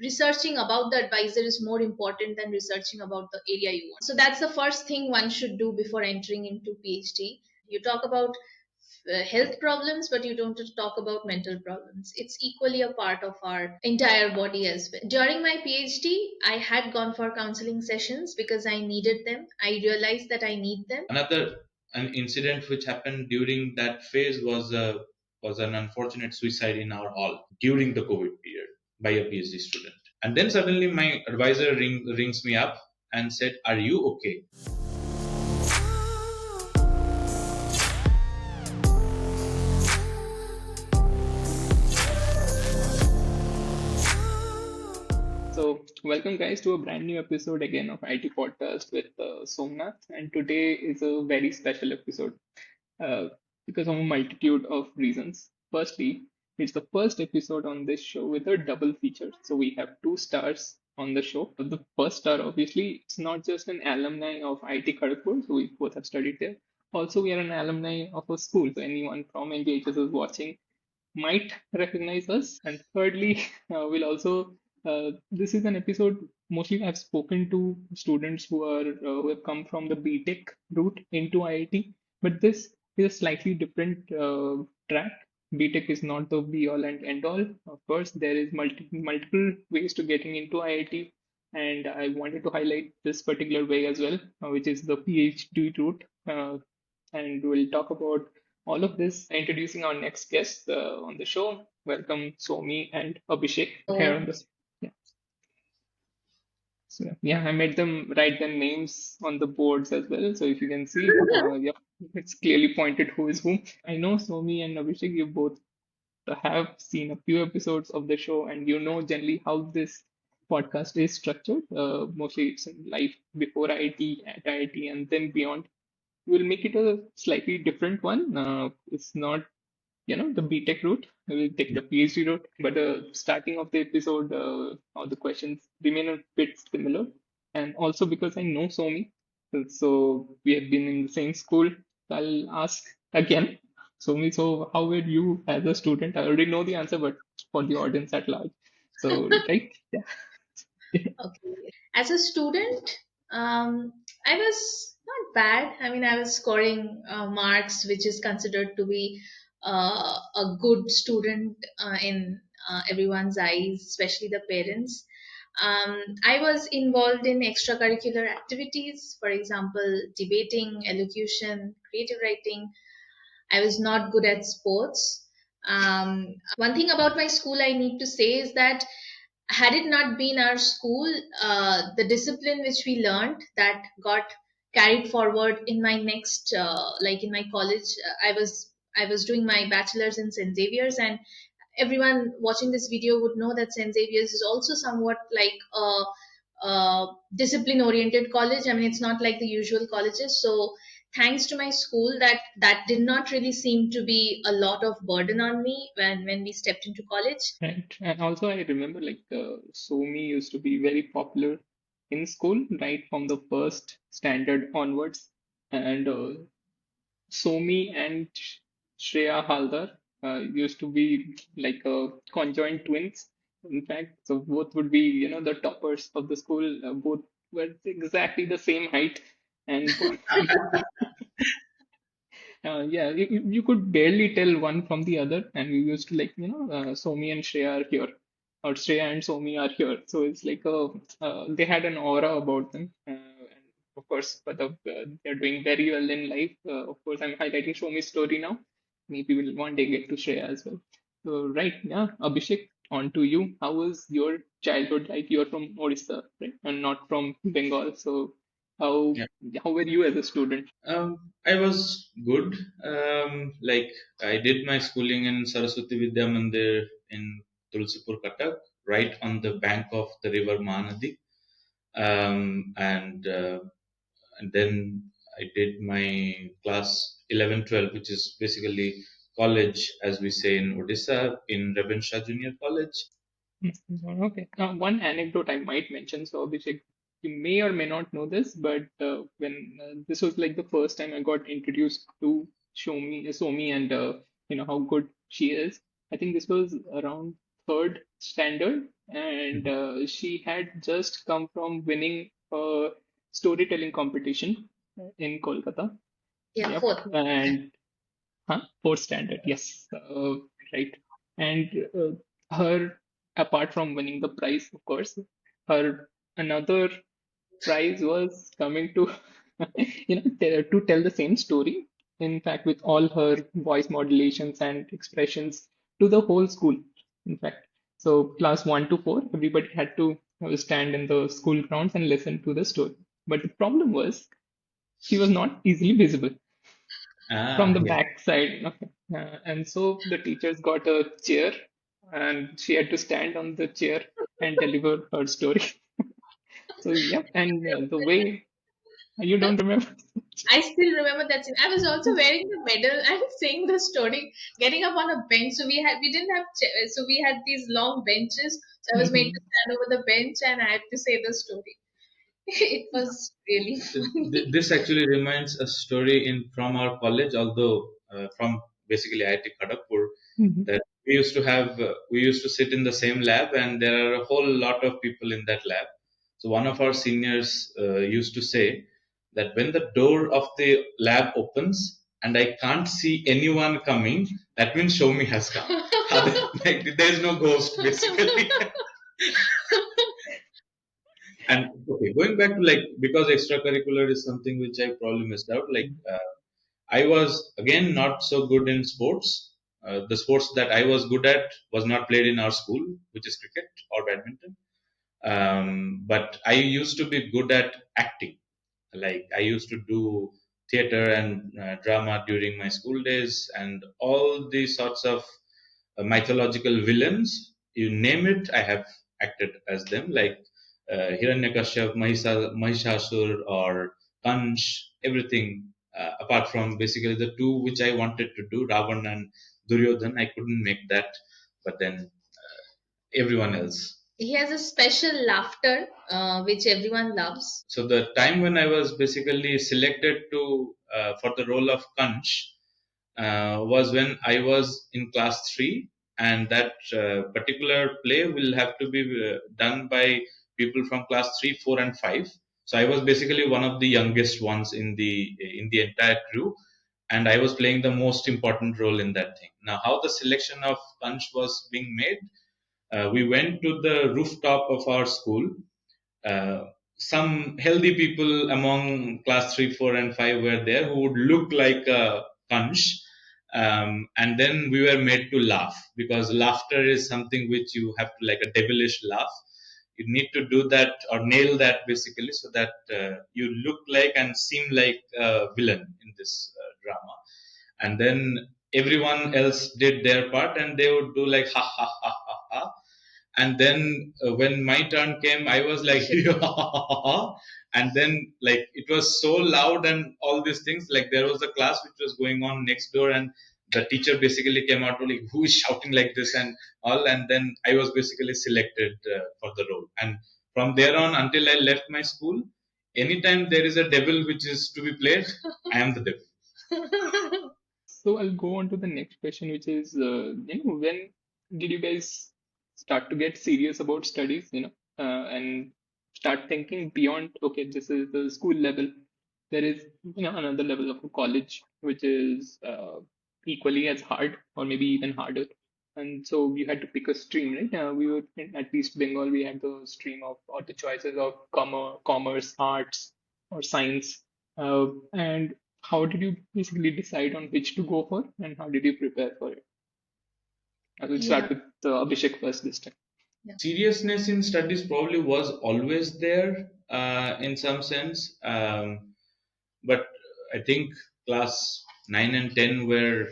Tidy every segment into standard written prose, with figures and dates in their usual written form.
researching about the advisor is more important than researching about the area you want. So that's the first thing one should do before entering into PhD. You talk about health problems, but you don't talk about mental problems. It's equally a part of our entire body as well. During my PhD, I had gone for counseling sessions because I needed them. I realized that I need them. Another an incident which happened during that phase was an unfortunate suicide in our hall during the COVID period by a PhD student. And then suddenly my advisor rings me up and said, "Are you okay?" So, welcome guys to a brand new episode again of IT Podcast with Somnath. And today is a very special episode uh, because of a multitude of reasons. Firstly, it's the first episode on this show with a double feature. So, we have two stars on the show. The first star, obviously, it's not just an alumni of IT Kharagpur, so we both have studied there. Also, we are an alumni of a school. So, anyone from NGHS is watching might recognize us. And thirdly, we'll also this is an episode mostly I've spoken to students who have come from the BTech route into IIT, but this is a slightly different track. BTech is not the be all and end all. Of course, there is multiple ways to getting into IIT, and I wanted to highlight this particular way as well, which is the PhD route. And we'll talk about all of this, introducing our next guest on the show. Welcome, Somi and Abhishek here on So this. Yeah. So, yeah, I made them write their names on the boards as well. So if you can see, yeah, it's clearly pointed who is whom. I know Somi and Abhishek, you both have seen a few episodes of the show, and you know generally how this podcast is structured. Mostly it's in life before IIT, at IIT, and then beyond. We'll make it a slightly different one. It's not the BTech route. We'll take the PhD route, but the starting of the episode, all the questions remain a bit similar. And also because I know Somi, so we have been in the same school, I'll ask again. Somi, so how were you as a student? I already know the answer, but for the audience at large. So, right? Yeah. okay, as a student, I was not bad. I mean, I was scoring marks, which is considered to be a good student in everyone's eyes, especially the parents. I was involved in extracurricular activities, for example, debating, elocution, creative writing. I was not good at sports. One thing about my school I need to say is that had it not been our school, the discipline which we learned that got carried forward in my next, like in my college, I was doing my bachelor's in St. Xavier's, and everyone watching this video would know that St. Xavier's is also somewhat like a discipline oriented college. I mean, it's not like the usual colleges. So thanks to my school, that did not really seem to be a lot of burden on me when we stepped into college. Right. And also, I remember like Somi used to be very popular in school, right from the first standard onwards. And Somi and Shreya Haldar used to be like conjoined twins. In fact, so both would be, the toppers of the school. Both were exactly the same height, and yeah, you could barely tell one from the other, and we used to like, Somi and Shreya are here, or Shreya and Somi are here. So it's like they had an aura about them, and of course, but they're doing very well in life. Of course, I'm highlighting Somi's story now. Maybe we'll one day get to Shreya as well. So right, yeah, Abhishek, on to you. How was your childhood like? You're from Odisha, right, and not from Bengal. So how Yeah. how were you as a student? I was good. Like I did my schooling in Saraswati Vidya Mandir in Tulsipur, Cuttack, right on the bank of the river Mahanadi. And then I did my class 11, 12, which is basically college, as we say in Odisha, in Rebin Shah Junior College. Okay. One anecdote I might mention. So, Abhishek, you may or may not know this, but when this was like the first time I got introduced to Somi, and how good she is. I think this was around third standard. and she had just come from winning a storytelling competition in Kolkata. Yeah, Yep, fourth. and fourth standard, yes, right. And her, apart from winning the prize, of course, her another prize was coming to, to tell the same story. In fact, with all her voice modulations and expressions to the whole school. In fact, so class 1 to 4, everybody had to stand in the school grounds and listen to the story. But the problem was she was not easily visible from Ah, the yeah. back side. Okay. And so the teachers got a chair and she had to stand on the chair and deliver her story. So, yep. And the way you don't remember. I still remember that scene. I was also wearing the medal and saying the story, getting up on a bench. We didn't have so we had these long benches. So I was made to Mhm. stand over the bench and I had to say the story. It was really funny. This actually reminds a story in from our college, although from basically IIT Kharagpur, Mhm. that we used to sit in the same lab, and there are a whole lot of people in that lab. So one of our seniors used to say that when the door of the lab opens and I can't see anyone coming, that means show me has come. Like, there is no ghost basically. And okay, going back to, like, because extracurricular is something which I probably missed out. Like, I was again not so good in sports. The sports that I was good at was not played in our school, which is cricket or badminton. But I used to be good at acting. Like, I used to do theater and drama during my school days, and all these sorts of mythological villains, you name it, I have acted as them, like Hiranyakashyap, Mahishasur, or Kansh, everything. Apart from basically the two which I wanted to do, Ravan and Duryodhan, I couldn't make that, but then everyone else. He has a special laughter, which everyone loves. So the time when I was basically selected to for the role of Kanch was when I was in class 3, and that particular play will have to be done by people from class 3, 4, and 5. So I was basically one of the youngest ones in the entire crew, and I was playing the most important role in that thing. Now, how the selection of Kanch was being made, we went to the rooftop of our school. uh, some healthy people among class 3, 4, and 5 were there who would look like a punch. And then we were made to laugh, because laughter is something which you have to, like, a devilish laugh. You need to do that or nail that basically, so that you look like and seem like a villain in this drama. And then everyone else did their part, and they would do like ha ha ha ha ha. And then when my turn came, I was like and then, like, it was so loud and all these things. Like, there was a class which was going on next door, and the teacher basically came out to, like, who is shouting like this and all. And then I was basically selected for the role, and from there on until I left my school, anytime there is a devil which is to be played, I am the devil. So I'll go on to the next question, which is, when did you guys start to get serious about studies, and start thinking beyond, okay, this is the school level. There is, another level of a college, which is equally as hard or maybe even harder. And so you had to pick a stream, right? We were at East Bengal, we had the stream of, or the choices of commerce, arts, or science. And how did you basically decide on which to go for, and how did you prepare for it? I will Yeah, start with Abhishek first this time. yeah. Seriousness in studies probably was always there in some sense, but I think class 9 and 10 were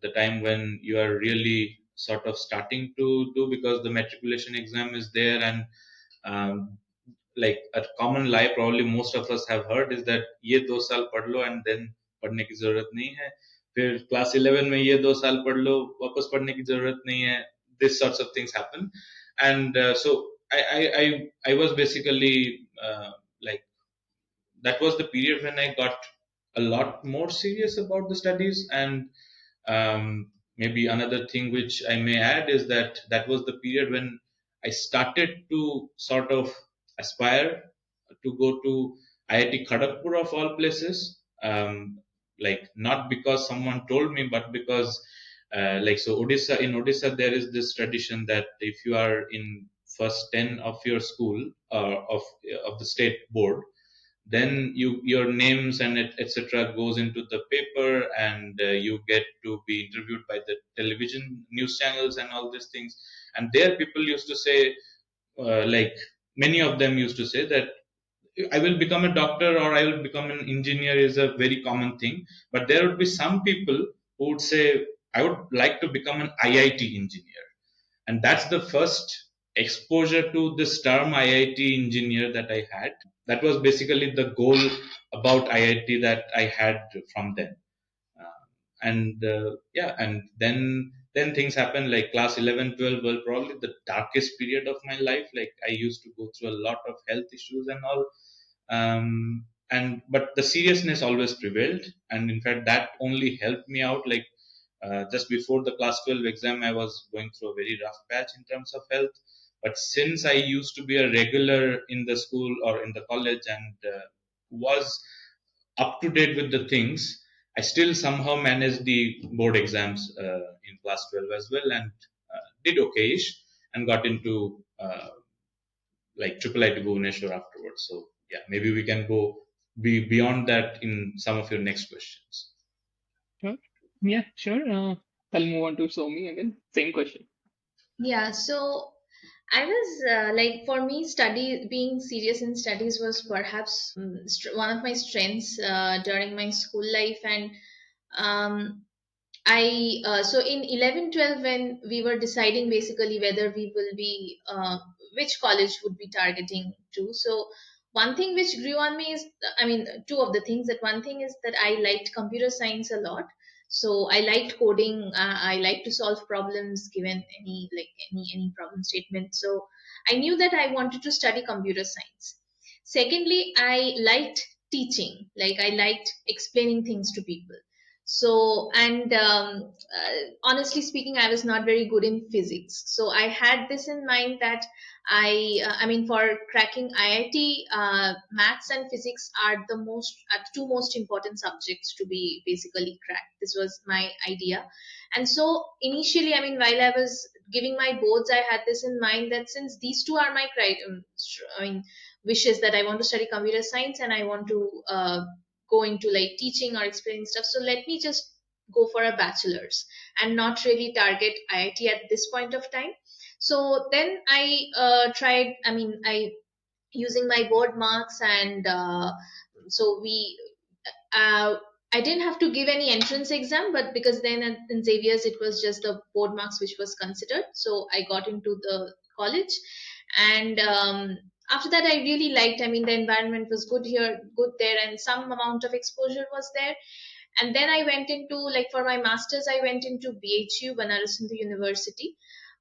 the time when you are really sort of starting to do, because the matriculation exam is there. And um, like, a common lie probably most of us have heard is that ये 2 साल पढ़ लो and then पढ़ने की जरूरत नहीं है, फिर class 11 में ये 2 साल पढ़ लो, वापस पढ़ने की जरूरत नहीं है. This sorts of things happen. And so I was basically like, that was the period when I got a lot more serious about the studies. And maybe another thing which I may add is that that was the period when I started to sort of aspire to go to IIT Kharagpur of all places. Like not because someone told me, but because like so Odisha there is this tradition that if you are in first 10 of your school of the state board, then your names and etc goes into the paper, and you get to be interviewed by the television news channels and all these things. And there people used to say, like many of them used to say that I will become a doctor or I will become an engineer is a very common thing. But there would be some people who would say, I would like to become an IIT engineer. And that's the first exposure to this term IIT engineer that I had. That was basically the goal about IIT that I had from them. And yeah, and then things happen like class 11, 12 were probably the darkest period of my life. Like I used to go through a lot of health issues and all. And but the seriousness always prevailed, and in fact that only helped me out. Like just before the class 12 exam, I was going through a very rough patch in terms of health. But since I used to be a regular in the school or in the college, and was up to date with the things, I still somehow managed the board exams in class 12 as well, and did okayish, and got into like Triple IT Bhubaneswar afterwards. So yeah, maybe we can go be beyond that in some of your next questions. Sure. Yeah, sure. I'll move on to Somi again. Same question. Yeah, so I was like, for me, study being serious in studies was perhaps one of my strengths during my school life. And um, I so in 11, 12, when we were deciding basically whether we will be which college would be targeting to. So one thing which grew on me is, I mean, two of the things. That one thing is that I liked computer science a lot. So I liked coding. I like to solve problems given any problem statement. So I knew that I wanted to study computer science. Secondly, I liked teaching. Like I liked explaining things to people. So, and honestly speaking, I was not very good in physics. So I had this in mind that I mean, for cracking IIT, maths and physics are the two most important subjects to be basically cracked. This was my idea. And so initially, I mean, while I was giving my boards, I had this in mind that since these two are my I mean, wishes, that I want to study computer science and I want to go into like teaching or explaining stuff. So let me just go for a bachelor's and not really target IIT at this point of time. So then I tried, I mean, I using my board marks, and so we uh, I didn't have to give any entrance exam, but because then in Xavier's it was just the board marks which was considered. So I got into the college, and after that I really liked. I mean, the environment was good here, good there, and some amount of exposure was there. And then I went into, like, for my masters, I went into BHU, Banaras Hindu University.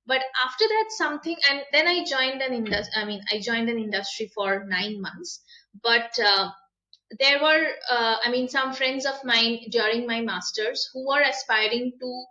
But after that, something, and then I joined an industry. I mean, I joined an industry for 9 months, but there were I mean, some friends of mine during my masters who were aspiring to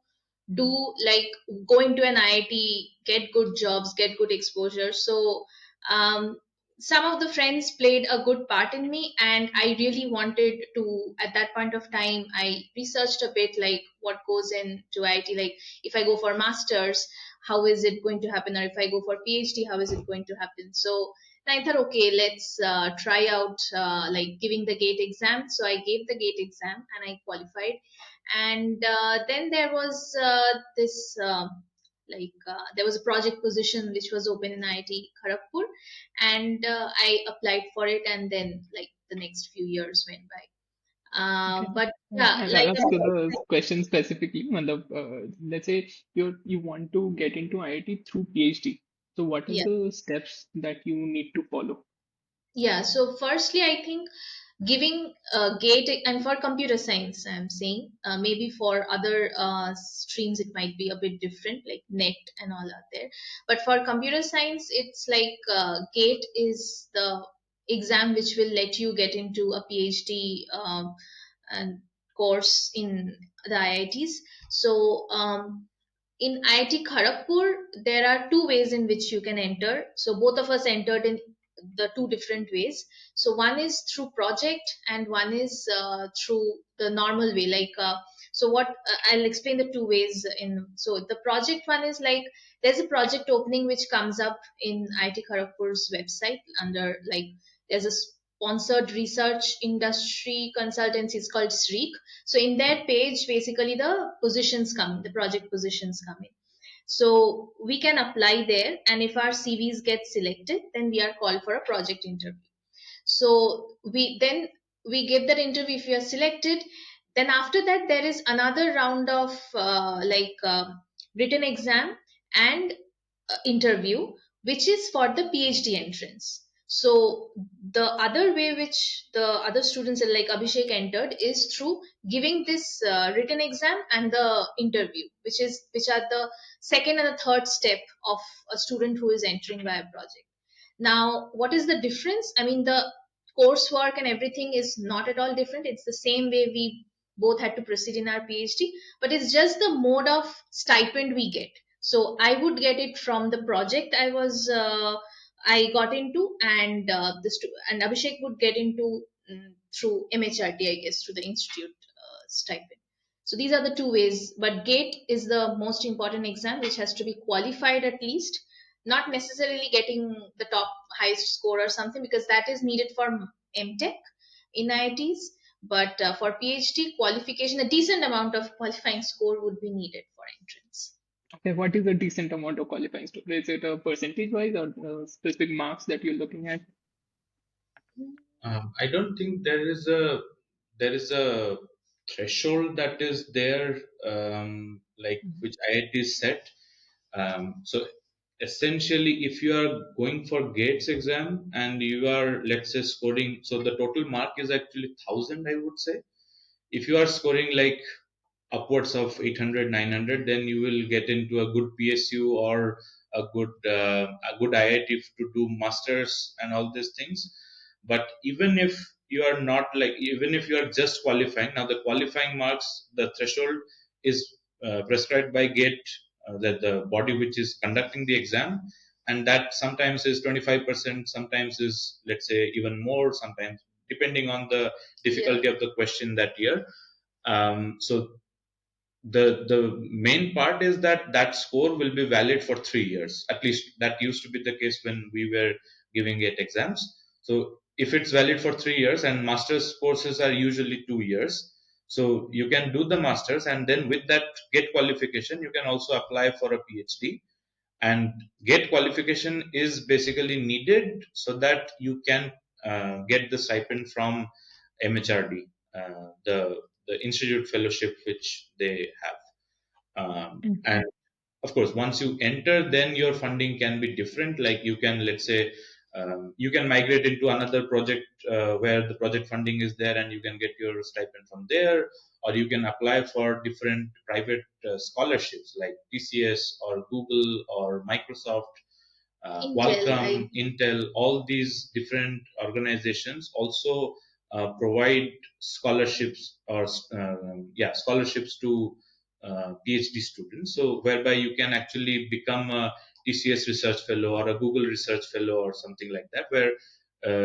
do, like, go into an IIT, get good jobs, get good exposure. So um, some of the friends played a good part in me, and I really wanted to. At that point of time, I researched a bit, like what goes into IIT. Like, if I go for masters, how is it going to happen? Or if I go for PhD, how is it going to happen? So and I thought, okay, let's try out like giving the GATE exam. So I gave the GATE exam and I qualified. And then there was this there was a project position which was open in IIT Kharagpur, and I applied for it. And then, like, the next few years went by. Okay. But yeah, I'll like ask you the question specifically. Matlab, let's say you want to get into IIT through PhD. So what are yeah. the steps that you need to follow? Yeah, so firstly, I think giving gate, and for computer science, I'm saying, maybe for other streams, it might be a bit different, like net and all out there. But for computer science, it's like gate is the exam which will let you get into a PhD and course in the IITs. So in IIT Kharagpur, there are two ways in which you can enter. So both of us entered in the two different ways. So one is through project, and one is through the normal way. So what I'll explain the two ways in. So the project one is like there's a project opening which comes up in IIT Kharagpur's website under like there's a sponsored research industry consultancy. It's called SREEK. So in that page, basically the positions come, the project positions come in. So we can apply there, and if our CVs get selected, then we are called for a project interview. So we get that interview. If you are selected, then after that there is another round of written exam and interview, which is for the PhD entrance. So the other way which the other students like Abhishek entered is through giving this written exam and the interview, which are the second and the third step of a student who is entering by a project. Now, what is the difference? I mean, the coursework and everything is not at all different. It's the same way we both had to proceed in our PhD, but it's just the mode of stipend we get. So I would get it from the project I got into, and and Abhishek would get into through MHRT, I guess, through the institute stipend. So these are the two ways. But GATE is the most important exam, which has to be qualified at least, not necessarily getting the top highest score or something, because that is needed for MTech in IITs. But for PhD qualification, a decent amount of qualifying score would be needed for entrance. Okay, what is a decent amount of qualifying score? Is it a percentage wise or specific marks that you're looking at? I don't think there is a threshold that is there, like which IIT set. So essentially, if you are going for GATES exam and you are, let's say, scoring, so the total mark is actually 1,000, I would say. If you are scoring like upwards of 800, 900, then you will get into a good PSU or a good IIT to do masters and all these things. But even if you are not like, even if you are just qualifying, now the qualifying marks, the threshold is prescribed by GATE, the body which is conducting the exam, and that sometimes is 25%, sometimes is, let's say, even more, sometimes depending on the difficulty of the question that year. So the main part is that that score will be valid for 3 years. At least that used to be the case when we were giving it exams. So if it's valid for 3 years, and masters courses are usually 2 years, so you can do the masters, and then with that get qualification you can also apply for a PhD. And get qualification is basically needed so that you can get the stipend from MHRD, the institute fellowship which they have. And of course, once you enter, then your funding can be different. Like you can, let's say, you can migrate into another project where the project funding is there, and you can get your stipend from there, or you can apply for different private scholarships like TCS or Google or Microsoft, Intel, Qualcomm, Intel. All these different organizations also provide scholarships or scholarships to PhD students. So whereby you can actually become a TCS research fellow or a Google research fellow or something like that, where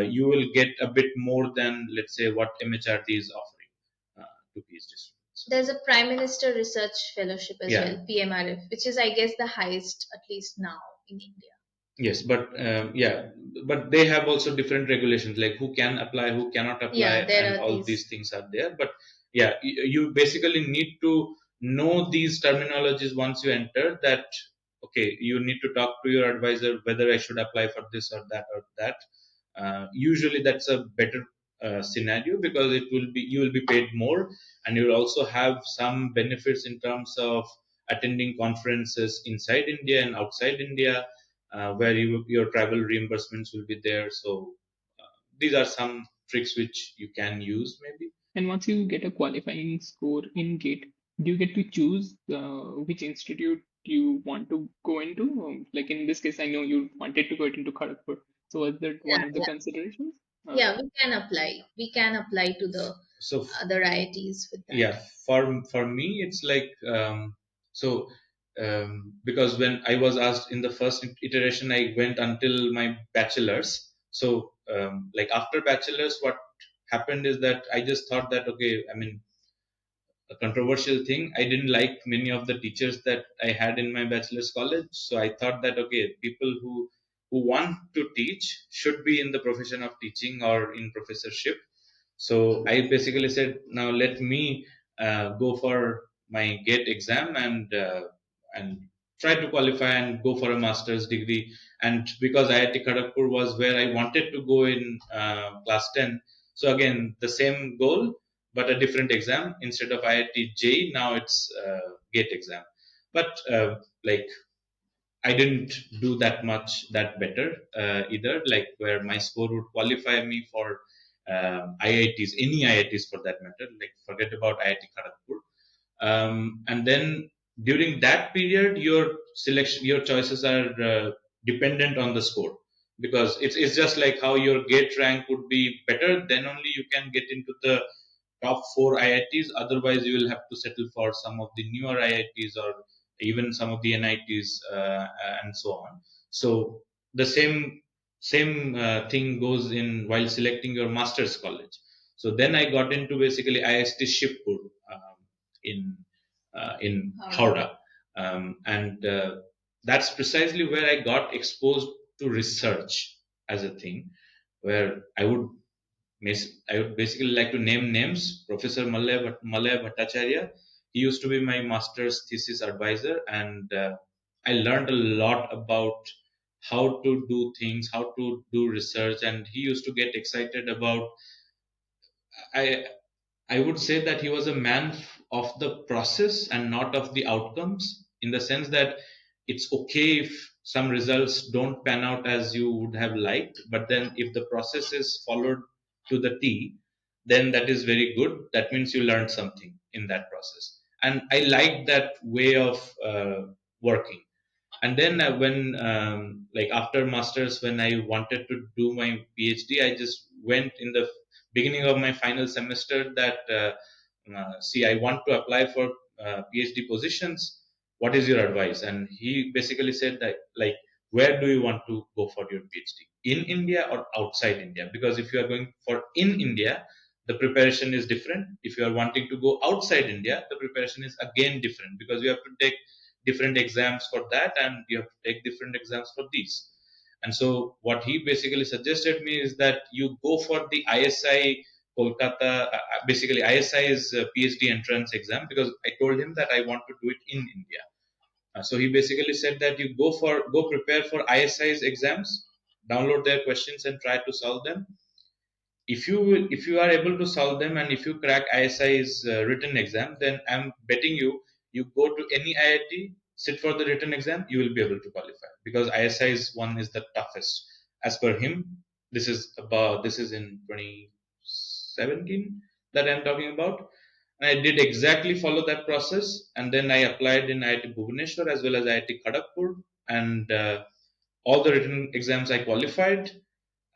you will get a bit more than, let's say, what MHRT is offering to PhD students. there's a Prime Minister Research Fellowship as Yeah. well, PMRF, which is, I guess, the highest, at least now in India. Yes, but they have also different regulations, like who can apply, who cannot apply, Yeah, there and are all these. these things are there. But yeah, you basically need to know these terminologies once you enter. That okay, you need to talk to your advisor whether I should apply for this or that or that. Usually, that's a better scenario because it will be you will be paid more, and you will also have some benefits in terms of attending conferences inside India and outside India, where your travel reimbursements will be there. So these are some tricks which you can use maybe. And once you get a qualifying score in GATE, do you get to choose which institute you want to go into? Like in this case, I know you wanted to go into Kharagpur. So was that Yeah, one of the yeah, considerations? yeah. We can apply. We can apply to the So other IITs with that. yeah, for me it's like, so because when I was asked in the first iteration, I went until my bachelor's. So, like after bachelor's, what happened is that I just thought that okay, I mean, a controversial thing. I didn't like many of the teachers that I had in my bachelor's college. So I thought that okay, people who want to teach should be in the profession of teaching or in professorship. So I basically said, now let me go for my GATE exam and try to qualify and go for a master's degree. And because IIT Kharagpur was where I wanted to go in class 10, so again the same goal but a different exam instead of IIT JEE. Now it's GATE exam. But like I didn't do that much that better either. Like where my score would qualify me for IITs, any IITs for that matter. Like forget about IIT Kharagpur. And then during that period, your selection, your choices are dependent on the score because it's just like how your gate rank would be better. Then only you can get into the top four IITs. Otherwise, you will have to settle for some of the newer IITs or even some of the NITs and so on. So the same thing goes in while selecting your master's college. So then I got into basically IST Shibpur in in Howrah, and that's precisely where I got exposed to research as a thing, where I would basically like to name names. Professor Malaya Bhattacharya, he used to be my master's thesis advisor, and I learned a lot about how to do things, how to do research, and he used to get excited about. I I would say that he was a man of the process and not of the outcomes, in the sense that it's okay if some results don't pan out as you would have liked, but then if the process is followed to the T, then that is very good. That means you learned something in that process. And I like that way of working. And then when like after masters, when I wanted to do my PhD, I just went in the beginning of my final semester that see, I want to apply for PhD positions. What is your advice? And he basically said that, like, where do you want to go for your PhD, in India or outside India? Because if you are going for in India, the preparation is different. If you are wanting to go outside India, the preparation is again different, because you have to take different exams for that and you have to take different exams for these. And so what he basically suggested me is that you go for the ISI Kolkata. Basically ISI is a PhD entrance exam, because I told him that I want to do it in India. So he basically said that you go prepare for ISI's exams, download their questions and try to solve them. If you are able to solve them and if you crack ISI's written exam, then I'm betting you go to any IIT, sit for the written exam, you will be able to qualify, because ISI's one is the toughest as per him. This is in 2017 that I'm talking about. And I did exactly follow that process, and then I applied in IIT Bhubaneswar as well as IIT Kharagpur, and all the written exams I qualified.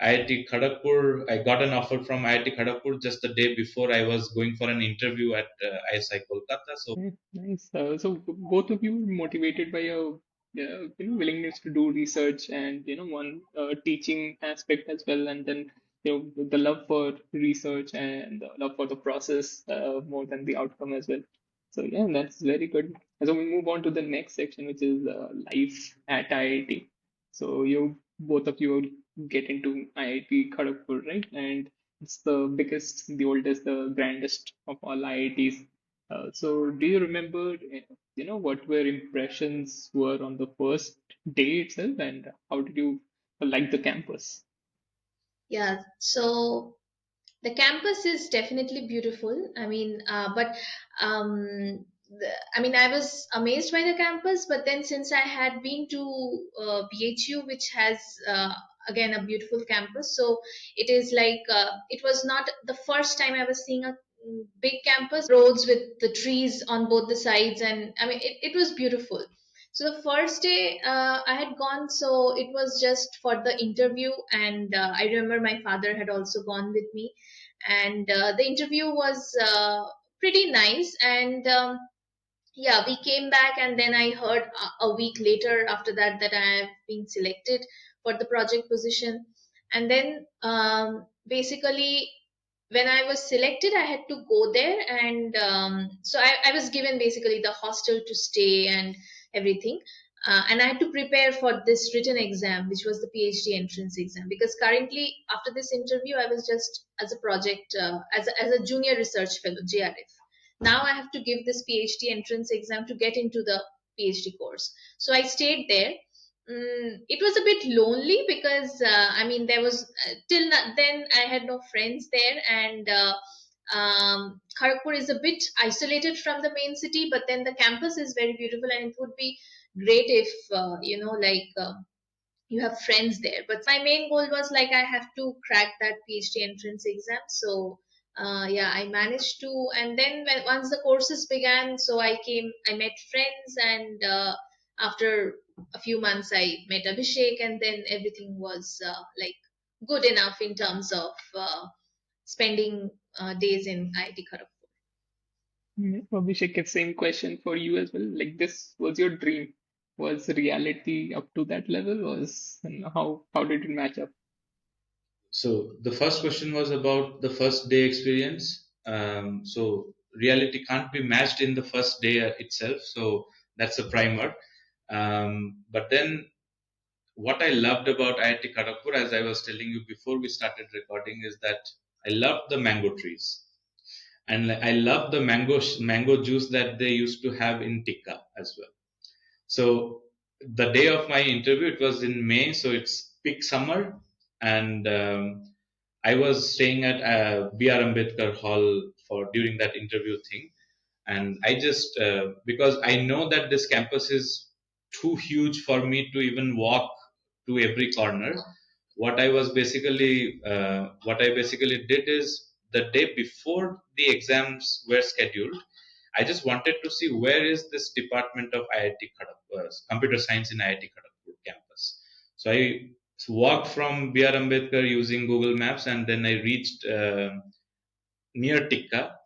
IIT Kharagpur, I got an offer from IIT Kharagpur just the day before I was going for an interview at ISI Kolkata. So Okay, nice. So both of you were motivated by a willingness to do research and one teaching aspect as well, and then the love for research and the love for the process more than the outcome as well. So yeah, that's very good. So we move on to the next section, which is life at IIT. So you both of you get into IIT Kharagpur, right? And it's the biggest, the oldest, the grandest of all IITs. So do you remember, what were impressions were on the first day itself, and how did you like the campus? Yeah, so the campus is definitely beautiful. I mean, but I mean, I was amazed by the campus. But then, since I had been to BHU, which has again a beautiful campus, so it is like it was not the first time I was seeing a big campus, roads with the trees on both the sides, and I mean, it was beautiful. So the first day I had gone, so it was just for the interview, and I remember my father had also gone with me, and the interview was pretty nice. And yeah, we came back, and then I heard a week later after that that I have been selected for the project position. And then basically, when I was selected, I had to go there, and so I was given basically the hostel to stay and everything. And I had to prepare for this written exam, which was the PhD entrance exam. Because currently, after this interview, I was just as a project, as a junior research fellow, JRF. Now I have to give this PhD entrance exam to get into the PhD course. So I stayed there. It was a bit lonely because I mean there was then I had no friends there, and Kharagpur is a bit isolated from the main city, but then the campus is very beautiful, and it would be great if you have friends there. But my main goal was like I have to crack that PhD entrance exam. So yeah, I managed to. And then once the courses began, so I met friends, and after a few months, I met Abhishek, and then everything was like good enough in terms of spending days in IIT Kharagpur. Abhishek, same question for you as well. Like this was your dream. Was reality up to that level? Was and how did it match up? So the first question was about the first day experience. So reality can't be matched in the first day itself. So that's a primer. But then what I loved about IIT Kharagpur, as I was telling you before we started recording, is that I loved the mango trees, and I love the mango juice that they used to have in Tikka as well. So the day of my interview, it was in May, so it's peak summer, and I was staying at B.R. Ambedkar Hall for during that interview thing, and I just because I know that this campus is too huge for me to even walk to every corner. What I basically did is the day before the exams were scheduled, I just wanted to see where is this department of IIT Kharagpur, computer science in IIT Kharagpur campus. So I walked from B.R. Ambedkar using Google Maps, and then I reached near Tikka.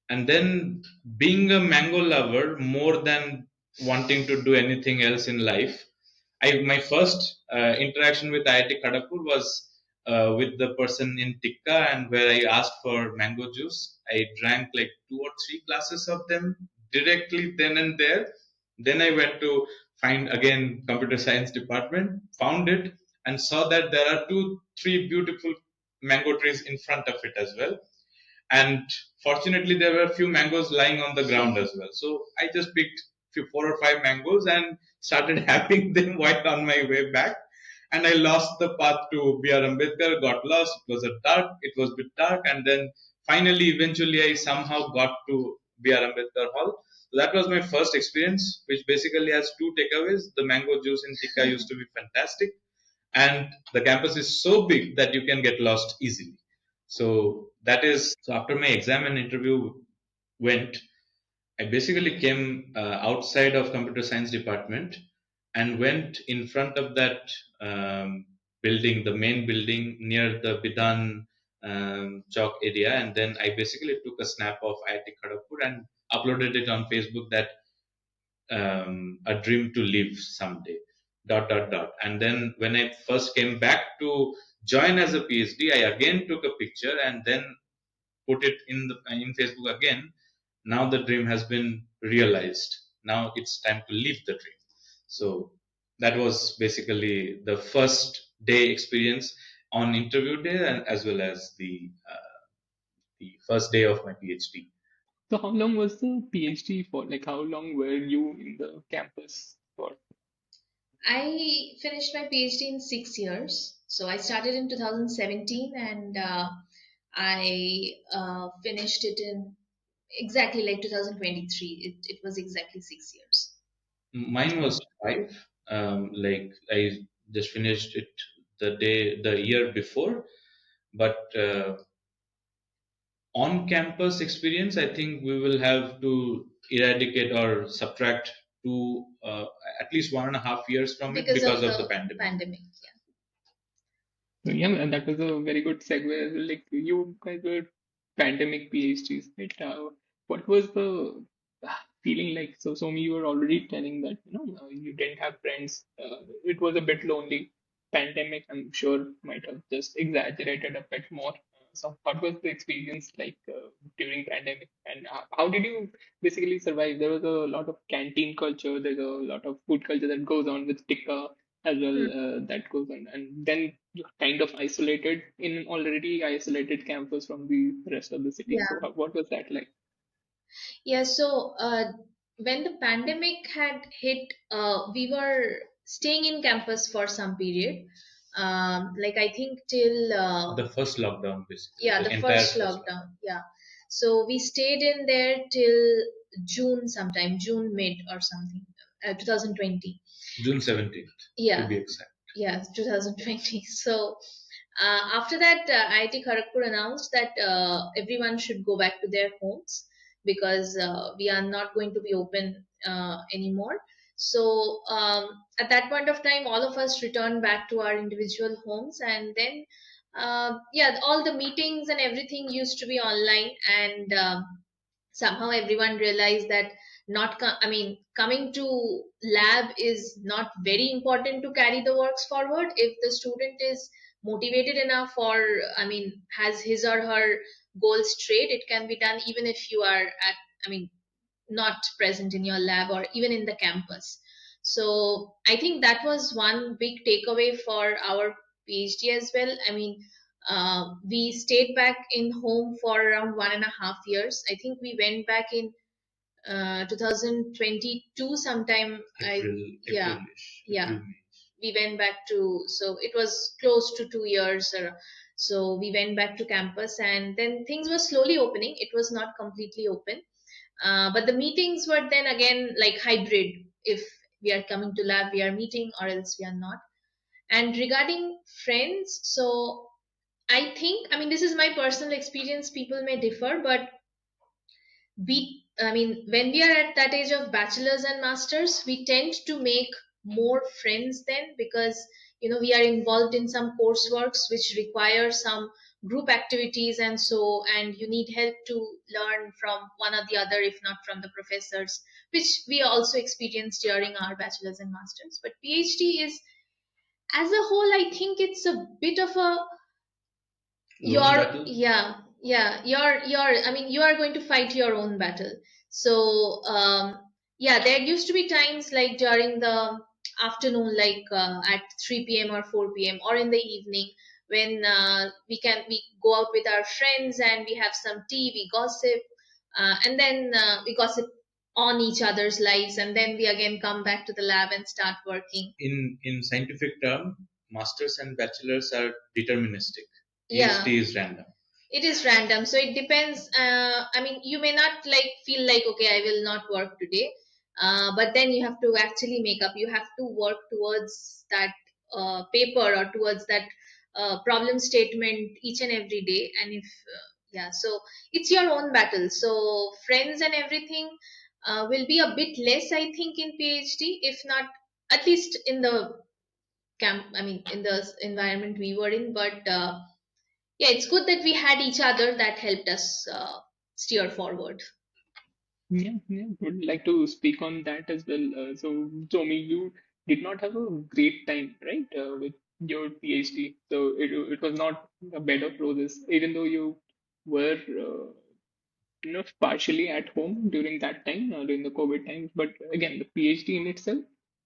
And then, being a mango lover, more than wanting to do anything else in life, my first interaction with IIT Kharagpur was with the person in Tikka, and where I asked for mango juice. I drank like two or three glasses of them directly then and there. Then I went to find again computer science department, found it, and saw that there are two, three beautiful mango trees in front of it as well. And fortunately, there were a few mangoes lying on the ground as well. So I just picked four or five mangoes and started having them while on my way back. And I lost the path to B.R. Ambedkar, got lost. It was a bit dark, and then finally, eventually, I somehow got to B.R. Ambedkar Hall. So that was my first experience, which basically has two takeaways. The mango juice in Tikka used to be fantastic, and the campus is so big that you can get lost easily. So that is so after my exam and interview went, I basically came outside of computer science department and went in front of that building, the main building near the Bidan Chowk area, and then I basically took a snap of IIT Kharagpur and uploaded it on Facebook that a dream to live someday. Dot dot dot. And then when I first came back to join as a PhD, I again took a picture and then put it in Facebook again. Now the dream has been realized. Now it's time to live the dream. So that was basically the first day experience on interview day, and as well as the first day of my PhD. So how long was the PhD for? Like how long were you in the campus for? I finished my PhD in 6 years. So I started in 2017, and I finished it in exactly like 2023. It was exactly 6 years. Mine was five. Like I just finished it the year before, but on campus experience, I think we will have to eradicate or subtract to at least 1.5 years from it Because because of of the the pandemic. pandemic. So yeah, and that was a very good segue as well. Like you guys were pandemic PhDs, right? What was the feeling like? So, Somi, you were already telling that you didn't have friends. It was a bit lonely. Pandemic, I'm sure, might have just exaggerated a bit more. So, what was the experience like during pandemic, and how did you basically survive? There was a lot of canteen culture. There's a lot of food culture that goes on with tikka as well. Hmm. That goes on, and then you're kind of isolated in an already isolated campus from the rest of the city. So, Yeah. what was that like? Yeah, so when the pandemic had hit, we were staying in campus for some period. Like I think till The first lockdown, basically, yeah, the the entire first first lockdown. lockdown. Yeah, so we stayed in there till June sometime, June mid or something, 2020. June 17th, to Yeah, be exact. yeah, 2020. So after that, IIT Kharagpur announced that everyone should go back to their homes because we are not going to be open anymore. So at that point of time, all of us returned back to our individual homes, and then yeah, all the meetings and everything used to be online, and somehow everyone realized that I mean, coming to lab is not very important to carry the works forward. If the student is motivated enough, or I mean has his or her goals straight, it can be done even if you are at, I mean, not present in your lab or even in the campus. So I think that was one big takeaway for our PhD as well. I mean, we stayed back in home for around 1.5 years. I think we went back in 2022 sometime. I April, Yeah, Aprilish, yeah, April, May. we went back to, so it was close to 2 years. So we went back to campus, and then things were slowly opening. It was not completely open, but the meetings were then again like hybrid. If we are coming to lab, we are meeting, or else we are not. And regarding friends, so I think, I mean, this is my personal experience. People may differ, but I mean, when we are at that age of bachelors and masters, we tend to make more friends then, because we are involved in some courseworks which require some group activities, and so, and you need help to learn from one or the other, if not from the professors, which we also experienced during our bachelors and masters. But PhD is, as a whole, I think it's a bit of a, Lone you're, battle. yeah, you're, I mean, you are going to fight your own battle. So yeah, there used to be times like during the afternoon, like at 3 p.m. or 4 p.m., or in the evening, when we go out with our friends and we have some tea, we gossip, and then we gossip on each other's lives, and then we again come back to the lab and start working. In scientific term, masters and bachelors are deterministic. Yeah, PhD is random. it is random, so it depends. I mean, you may not like feel like, okay, I will not work today, but then you have to actually make up. You have to work towards that paper, or towards that problem statement each and every day. And if yeah, so it's your own battle. So friends and everything will be a bit less, I think, in PhD, if not, at least in the camp, I mean, in the environment we were in. But yeah, it's good that we had each other that helped us steer forward. Yeah, yeah, would like to speak on that as well. So, Tommy, you did not have a great time, right, with your PhD. So it was not a bed of roses, even though you were, partially at home during that time, during the COVID times. But again, the PhD in itself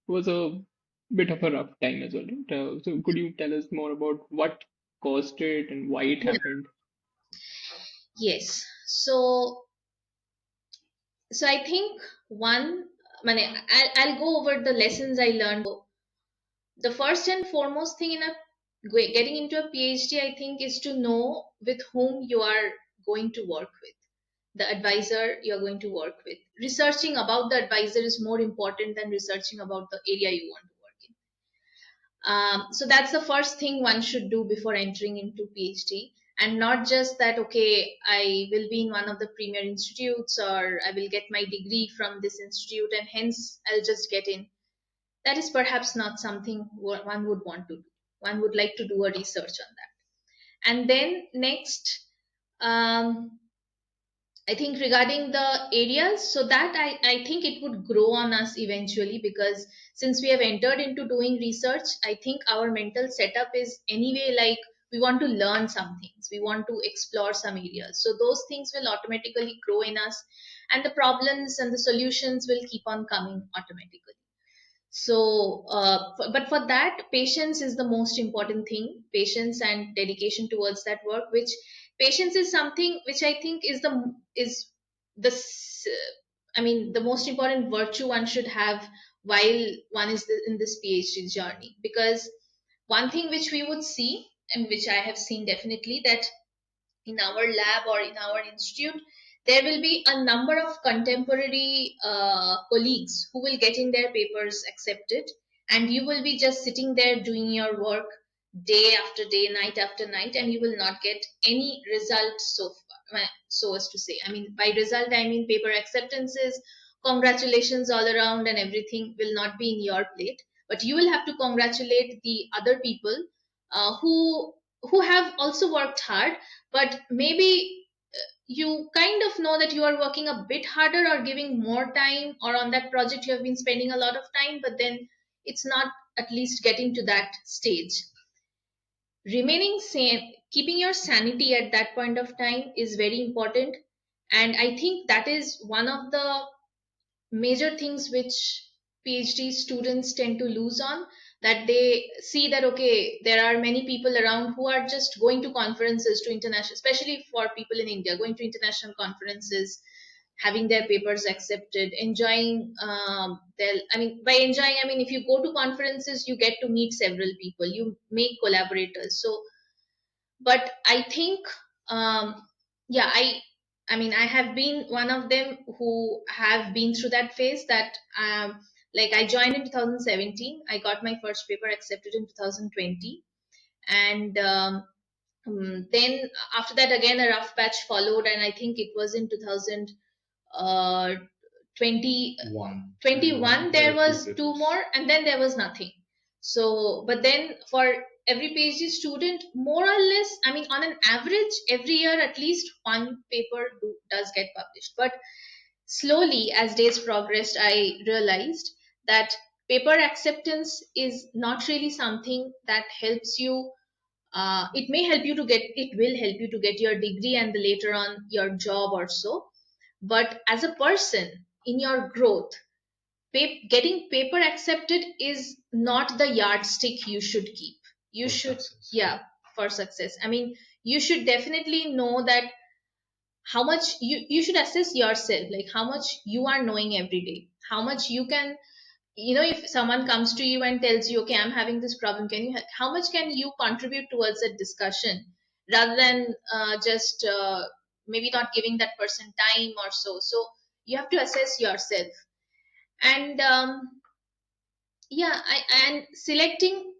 was a bit of a rough time as well, right? So, could you tell us more about what caused it and why it Yeah. happened? Yes. So I think one, I'll go over the lessons I learned. The first and foremost thing in a getting into a PhD, I think, is to know with whom you are going to work with, the advisor you're going to work with. Researching about the advisor is more important than researching about the area you want to work in. So that's the first thing one should do before entering into PhD, and not just that, okay, I will be in one of the premier institutes, or I will get my degree from this institute and hence I'll just get in. That is perhaps not something one would want to do. One would like to do a research on that. And then next, um, I think regarding the areas, so that I think it would grow on us eventually, because since we have entered into doing research, I think our mental setup is anyway like we want to learn some things, we want to explore some areas. So those things will automatically grow in us, and the problems and the solutions will keep on coming automatically. So but for that, patience is the most important thing, patience and dedication towards that work, which patience is something which I think is I mean the most important virtue one should have while one is in this PhD journey. Because one thing which we would see, and which I have seen definitely, that in our lab or in our institute, there will be a number of contemporary colleagues who will getting their papers accepted, and you will be just sitting there doing your work day after day, night after night, and you will not get any result so far, so as to say. I mean, by result, I mean paper acceptances, congratulations all around, and everything will not be in your plate. But you will have to congratulate the other people who have also worked hard, but maybe you kind of know that you are working a bit harder or giving more time, or on that project you have been spending a lot of time, but then it's not at least getting to that stage. Remaining sane, keeping your sanity at that point of time is very important. And I think that is one of the major things which PhD students tend to lose on, that they see that okay, there are many people around who are just going to conferences, to international, especially for people in India, going to international conferences, having their papers accepted, enjoying their, I mean, by enjoying, I mean if you go to conferences, you get to meet several people, you make collaborators. So but I think yeah, I mean I have been one of them who have been through that phase, that like I joined in 2017, I got my first paper accepted in 2020, and then after that again a rough patch followed, and I think it was in 2000 uh, 20 One. 21 There there were two was two papers. more, and then there was nothing. So but then for every PhD student, more or less, I mean on an average, every year at least one paper does get published. But slowly as days progressed, I realized that paper acceptance is not really something that helps you. It may help you to get, it will help you to get your degree and the later on your job or so, but as a person in your growth, getting paper accepted is not the yardstick you should keep. You For should, success. yeah, for success, I mean you should definitely know that how much you should assess yourself, like how much you are knowing every day, how much you can, you know, if someone comes to you and tells you okay, I'm having this problem, can you how much can you contribute towards that discussion, rather than just maybe not giving that person time or so. So you have to assess yourself. And yeah, and selecting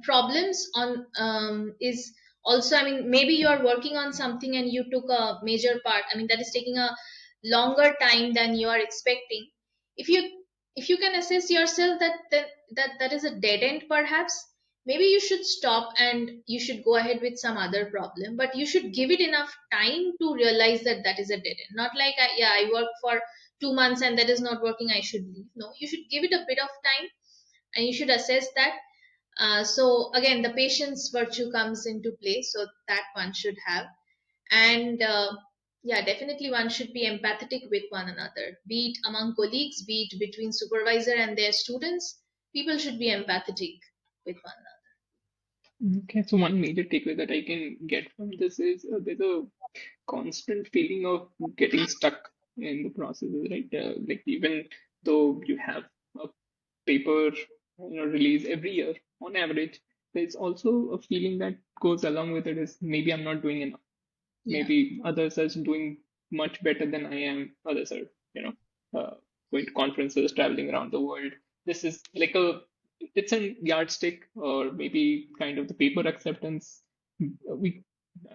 problems on is also, I mean maybe you are working on something and you took a major part, I mean that is taking a longer time than you are expecting. if you if you can assess yourself that that is a dead end perhaps, maybe you should stop and you should go ahead with some other problem, but you should give it enough time to realize that that is a dead end. Not like yeah, I worked for 2 months and that is not working, I should leave. No, you should give it a bit of time, and you should assess that. So again the patience virtue comes into play, so that one should have. And yeah, definitely one should be empathetic with one another, be it among colleagues, be it between supervisor and their students. People should be empathetic with one Okay, so one major takeaway that I can get from this is there's a constant feeling of getting stuck in the process, right? Like even though you have a paper, release every year on average, there's also a feeling that goes along with it is maybe I'm not doing enough. another. Maybe others are doing much better than I am. Others are, going to conferences, traveling around the world. This is like it's a yardstick or maybe kind of the paper acceptance. We,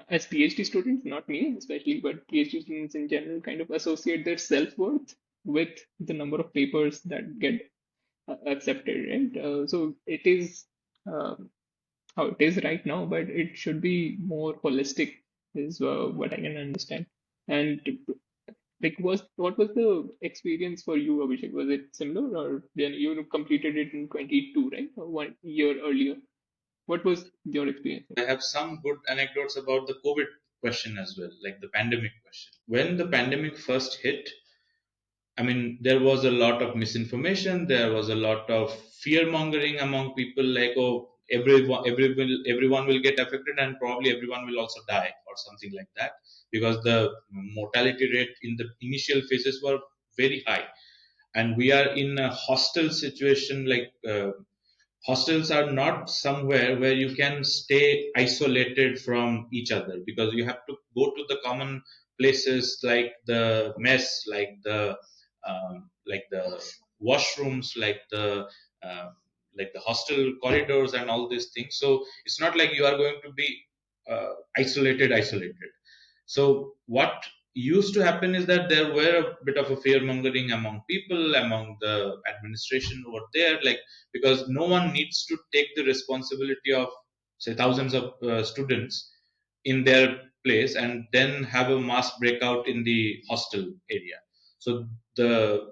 as PhD students, not me especially, but PhD students in general kind of associate their self-worth with the number of papers that get accepted, right? So it is uh, how it is right now, but it should be more holistic, is what I can understand. And like, what was the experience for you, Abhishek? Was it similar, or then you completed it in 22, right? Or 1 year earlier? What was your experience? I have some good anecdotes about the COVID question as well, like the pandemic question. When the pandemic first hit, I mean, there was a lot of misinformation. There was a lot of fear mongering among people, like, oh, everyone will get affected, and probably everyone will also die, or something like that, because the mortality rate in the initial phases were very high, and we are in a hostile situation, like. Hostels are not somewhere where you can stay isolated from each other, because you have to go to the common places like the mess, like the washrooms, uh, like the hostel corridors and all these things. So it's not like you are going to be isolated. So what used to happen is that there were a bit of a fear mongering among people, among the administration over there, like, because no one needs to take the responsibility of, say, thousands of students in their place and then have a mass breakout in the hostel area. So the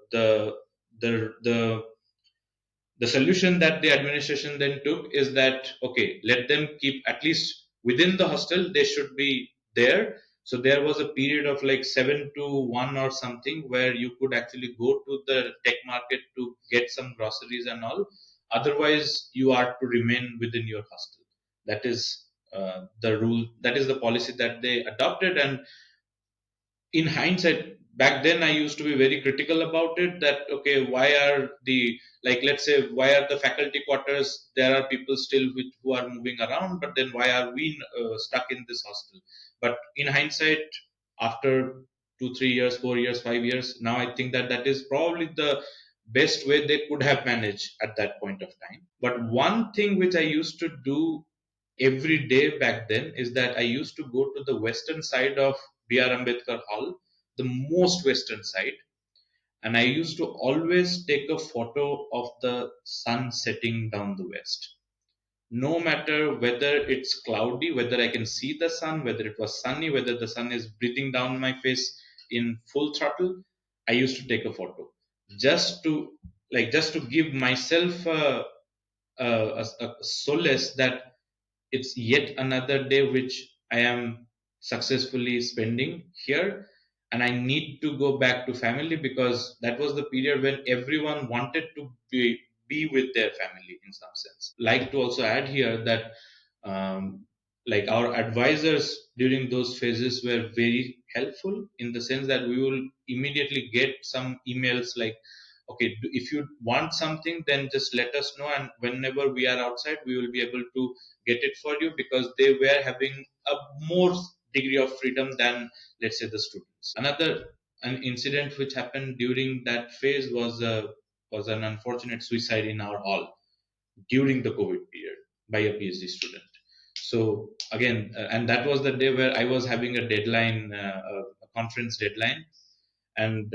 the solution that the administration then took is that, okay, let them keep at least within the hostel, they should be there. So there was a period of like 7 to 1 or something where you could actually go to the tech market to get some groceries and all. Otherwise you are to remain within your hostel. That is the rule, that is the policy that they adopted. And in hindsight, back then I used to be very critical about it, that okay, why are the, like, let's say, why are the faculty quarters, there are people still who are moving around, but then why are we stuck in this hostel? But in hindsight, after 2 3 years, 4 years, 5 years, now I think that that is probably the best way they could have managed at that point of time. But one thing which I used to do every day back then is that I used to go to the western side of B.R. Ambedkar Hall, the most western side, and I used to always take a photo of the sun setting down the west. No matter whether it's cloudy, whether I can see the sun, whether it was sunny, whether the sun is breathing down my face in full throttle, I used to take a photo just to, just to give myself a solace that it's yet another day which I am successfully spending here, and I need to go back to family, because that was the period when everyone wanted to be with their family in some sense. Like to also add here that um, like our advisors during those phases were very helpful, in the sense that we will immediately get some emails like, okay, if you want something, then just let us know, and whenever we are outside, we will be able to get it for you, because they were having a more degree of freedom than, let's say, the students. Another an incident which happened during that phase was an unfortunate suicide in our hall during the COVID period by a PhD student. So again, and that was the day where I was having a deadline, a conference deadline, and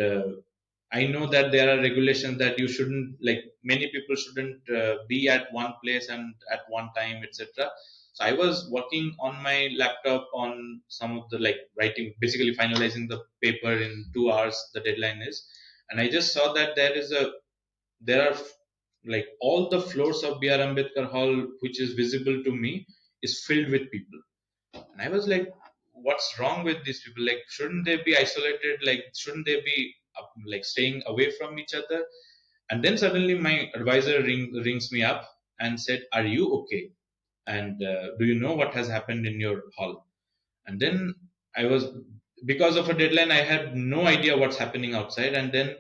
I know that there are regulations that you shouldn't, like, many people shouldn't be at one place and at one time, etc. So I was working on my laptop on some of the, like, writing, basically finalizing the paper in 2 hours. The deadline is, and I just saw that there are like all the floors of B.R. Ambedkar Hall, which is visible to me, is filled with people. And I was like, what's wrong with these people? Like, shouldn't they be isolated? Like, shouldn't they be like staying away from each other? And then suddenly my advisor rings me up and said, "Are you okay? And do you know what has happened in your hall?" And then I was, because of a deadline, I had no idea what's happening outside. And then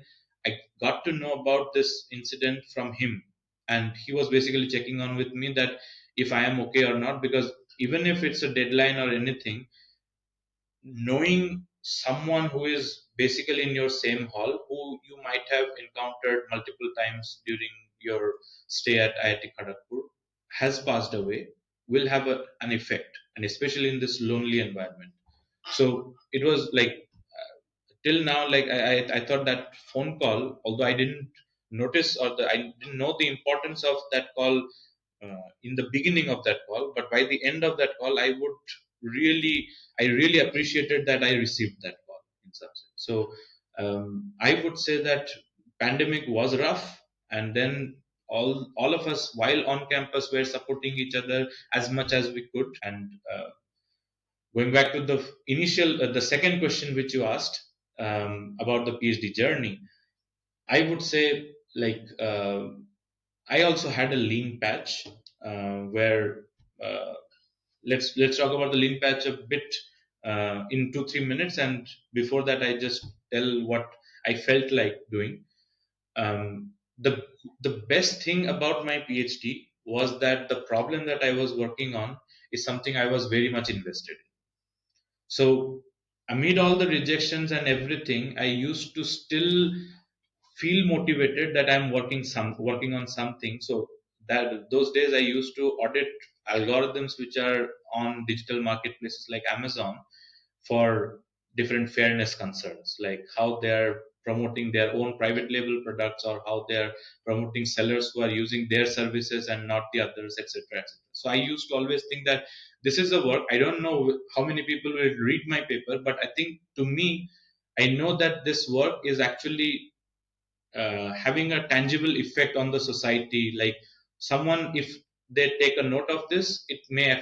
I got to know about this incident from him, and he was basically checking on with me that if I am okay or not, because even if it's a deadline or anything, knowing someone who is basically in your same hall, who you might have encountered multiple times during your stay at IIT Kharagpur, has passed away, will have an effect, and especially in this lonely environment. So it was like, till now, like, I thought that phone call, although I didn't notice, or I didn't know the importance of that call in the beginning of that call, but by the end of that call, I really appreciated that I received that call. some sense. So I would say that pandemic was rough, and then all of us while on campus were supporting each other as much as we could. And going back to the initial, the second question which you asked about the PhD journey, I would say like I also had a lean patch where uh, let's talk about the lean patch a bit in 2-3 minutes, and before that I just tell what I felt like doing. The best thing about my PhD was that the problem that I was working on is something I was very much invested in. So amid all the rejections and everything, I used to still feel motivated that I'm working on something. So that those days I used to audit algorithms which are on digital marketplaces like Amazon for different fairness concerns, like how they are promoting their own private label products, or how they are promoting sellers who are using their services and not the others, etc., etc. So I used to always think that this is a work. I don't know how many people will read my paper, but I think to me, I know that this work is actually having a tangible effect on the society. Like someone, if they take a note of this, it may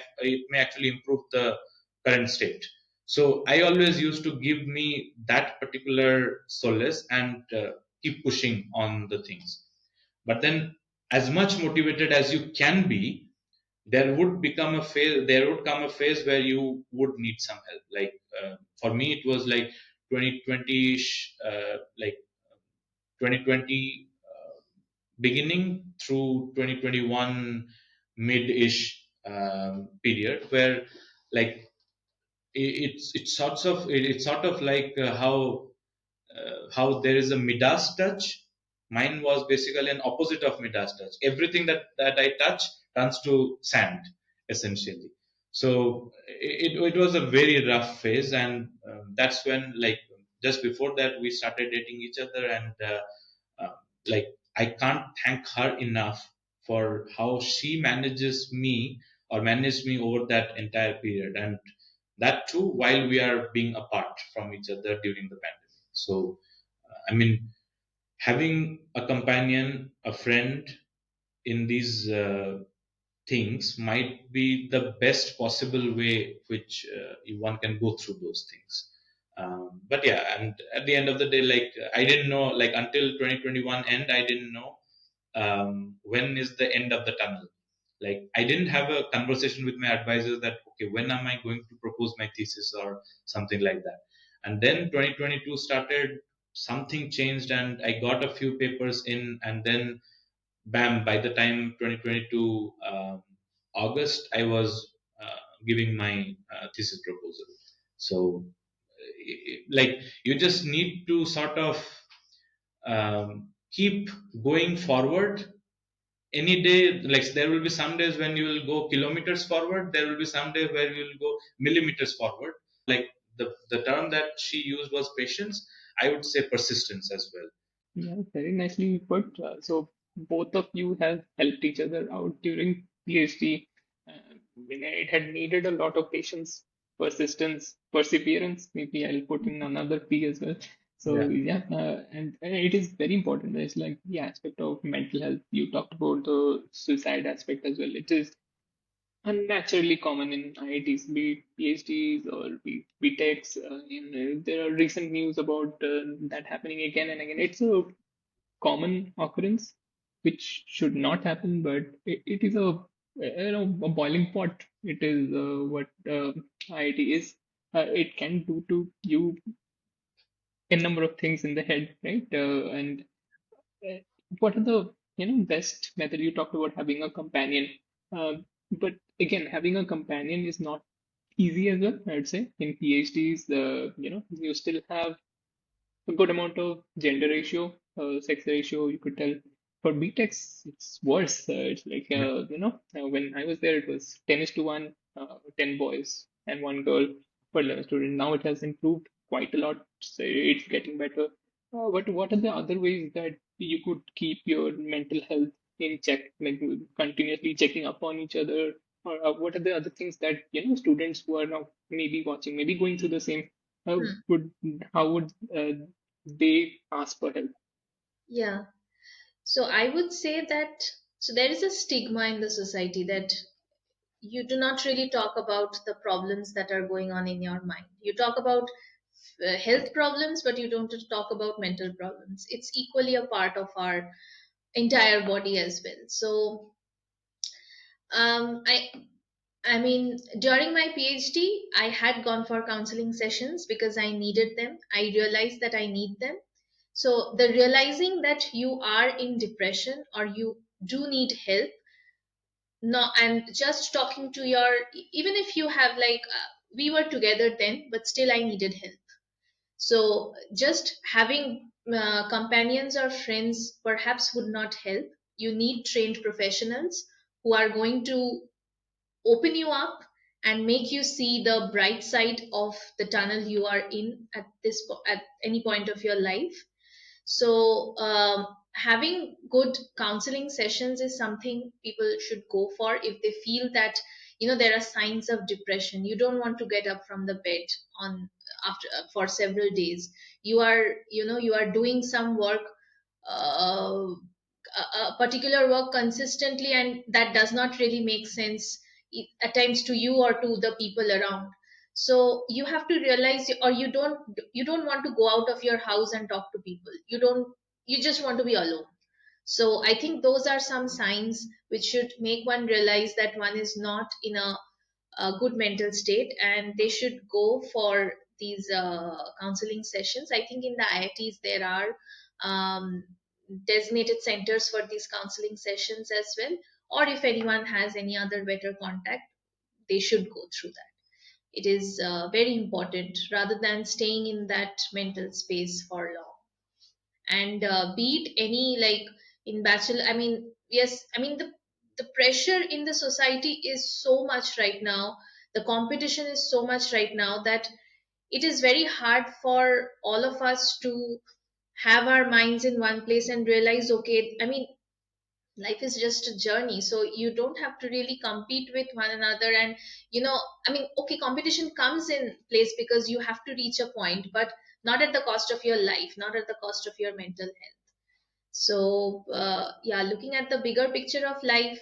actually improve the current state. So I always used to give me that particular solace and keep pushing on the things. But then, as much motivated as you can be, there would come a phase where you would need some help. Like for me it was like 2020 like 2020 beginning through 2021 mid-ish period, where like it's sort of like how there is a Midas touch. Mine was basically an opposite of Midas touch. Everything that I touch turns to sand, essentially. So it was a very rough phase, and that's when, like, just before that, we started dating each other, and uh, like, I can't thank her enough for how she managed me over that entire period, and that too while we are being apart from each other during the pandemic. So I mean, having a companion, a friend in these things might be the best possible way which one can go through those things. But yeah, and at the end of the day, like, I didn't know, like, until 2021 end, I didn't know when is the end of the tunnel. Like, I didn't have a conversation with my advisors that, okay, when am I going to propose my thesis or something like that. And then 2022 started, something changed, and I got a few papers in, and then bam, by the time 2022 August, I was giving my thesis proposal. So like, you just need to sort of keep going forward any day. Like, there will be some days when you will go kilometers forward, there will be some days where you will go millimeters forward. Like, the term that she used was patience. I would say persistence as well. Yeah, very nicely put. So both of you have helped each other out during PhD. When it had needed a lot of patience, persistence, perseverance. Maybe I'll put in another P as well. So Yeah. yeah, and it is very important. It's like the aspect of mental health. You talked about the suicide aspect as well. It is unnaturally common in IITs, be it PhDs or be BTechs. There are recent news about that happening again and again. It's a common occurrence, which should not happen, but it is a boiling pot. It is what IIT is. It can do to you a number of things in the head, right? And uh, what are the best method? You talked about having a companion, but again, having a companion is not easy as well. I'd say in PhDs, you still have a good amount of gender ratio, sex ratio. You could tell for BTechs, it's worse. It's like Yeah. when I was there, it was 10:1, 10 boys and 1 girl per 11 student. Now it has improved quite a lot. So it's getting better. But what are the other ways that you could keep your mental health in check, like continuously checking up on each other? Or what are the other things that students who are now maybe watching, maybe going through the same? How Hmm. would how would they ask for help? Yeah. So I would say that so there is a stigma in the society that you do not really talk about the problems that are going on in your mind. You talk about health problems, but you don't talk about mental problems. It's equally a part of our entire body as well. So um, I I mean, during my PhD, I had gone for counseling sessions because I needed them. I realized that I need them. So, the realizing that you are in depression or you do need help, no, and just talking to your, even if you have like, we were together then, but still I needed help. So, just having companions or friends perhaps would not help. You need trained professionals who are going to open you up and make you see the bright side of the tunnel you are in at at any point of your life. So having good counseling sessions is something people should go for if they feel that there are signs of depression. You don't want to get up from the bed on after for several days. You are doing some work, a particular work consistently, and that does not really make sense at times to you or to the people around. So you have to realize, or you don't want to go out of your house and talk to people. You just want to be alone. So I think those are some signs which should make one realize that one is not in a good mental state, and they should go for these counseling sessions. I think in the IITs there are um, designated centers for these counseling sessions as well. Or if anyone has any other better contact, they should go through that. It is very important rather than staying in that mental space for long. And be it any, like, in bachelor, I mean, yes, I mean, the pressure in the society is so much right now, the competition is so much right now, that it is very hard for all of us to have our minds in one place and realize, okay, I mean, life is just a journey, so you don't have to really compete with one another. And I mean, okay, competition comes in place because you have to reach a point, but not at the cost of your life, not at the cost of your mental health. So yeah, looking at the bigger picture of life,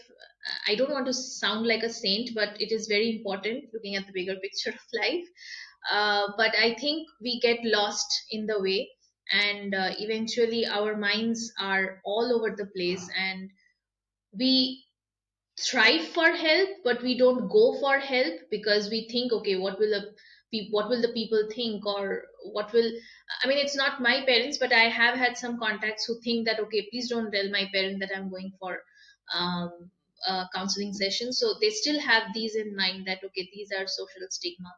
I don't want to sound like a saint, but it is very important looking at the bigger picture of life. But I think we get lost in the way, and eventually our minds are all over the place, and we strive for help, but we don't go for help because we think, okay, what will the people think, or what will, I mean, it's not my parents, but I have had some contacts who think that, okay, please don't tell my parent that I'm going for counseling sessions. So they still have these in mind, that okay, these are social stigma.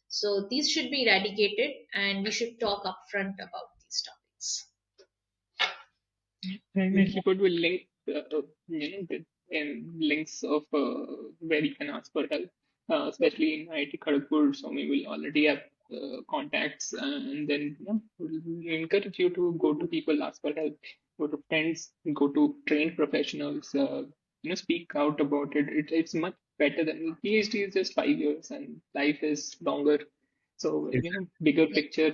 So these should be eradicated, and we should talk upfront about these topics. And if you could will link, in links of where you can ask for help, especially in IIT Kharagpur, so we will already have contacts, and then we'll encourage you to go to people, ask for help, go to friends, go to trained professionals, speak out about it. It's much better than PhD is just 5 years, and life is longer. So, bigger Yeah. picture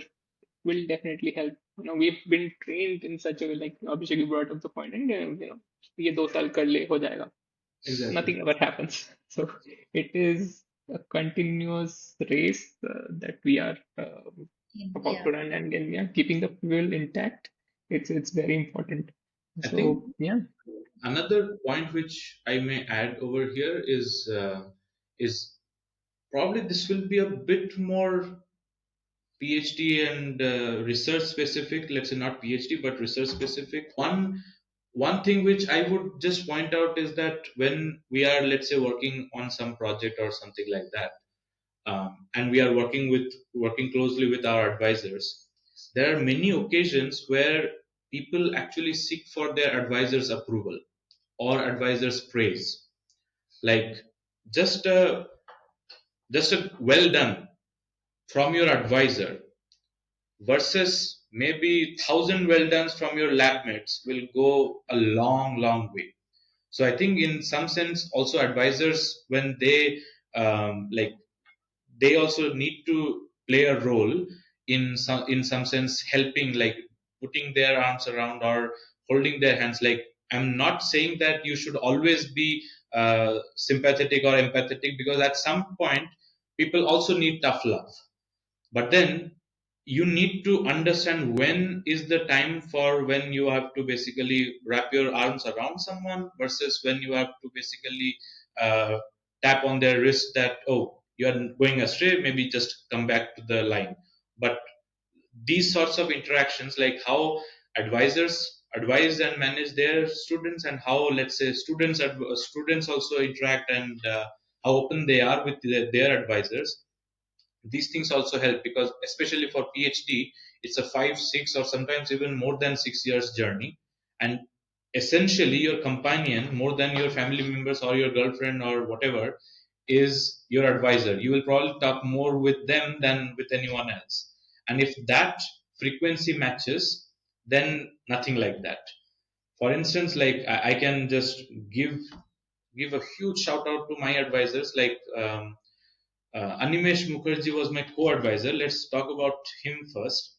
will definitely help. We've been trained in such a way, like Abhishek, you brought up the point, and ये 2 साल कर ले हो जाएगा. Exactly. Nothing ever happens. So it is a continuous race that we are about Yeah. to run, and yeah, keeping the will intact. It's very important. I think So yeah, another point which I may add over here is probably this will be a bit more PhD and research specific. Let's say not PhD, but research specific. One thing which I would just point out is that when we are, let's say, working on some project or something like that, and we are working closely with our advisors, there are many occasions where people actually seek for their advisors' approval or advisors' praise, like just a just a well done from your advisor versus maybe 1,000 well dones from your lab mates will go a long way. So I think in some sense also advisors, when they like, they also need to play a role in some sense helping, like putting their arms around or holding their hands. Like, I'm not saying that you should always be sympathetic or empathetic, because at some point people also need tough love. But then you need to understand when is the time for when you have to basically wrap your arms around someone versus when you have to basically uh, tap on their wrist that, oh, you are going astray, maybe just come back to the line. But these sorts of interactions, like how advisors advise and manage their students, and how, let's say, students also interact, and how open they are with their advisors, these things also help, because especially for PhD, it's a 5 6 or sometimes even more than 6 years journey. And essentially your companion, more than your family members or your girlfriend or whatever, is your advisor. You will probably talk more with them than with anyone else. And if that frequency matches, then nothing like that. For instance, like I can just give a huge shout out to my advisors, like Animesh Mukherjee was my co-advisor. Let's talk about him first.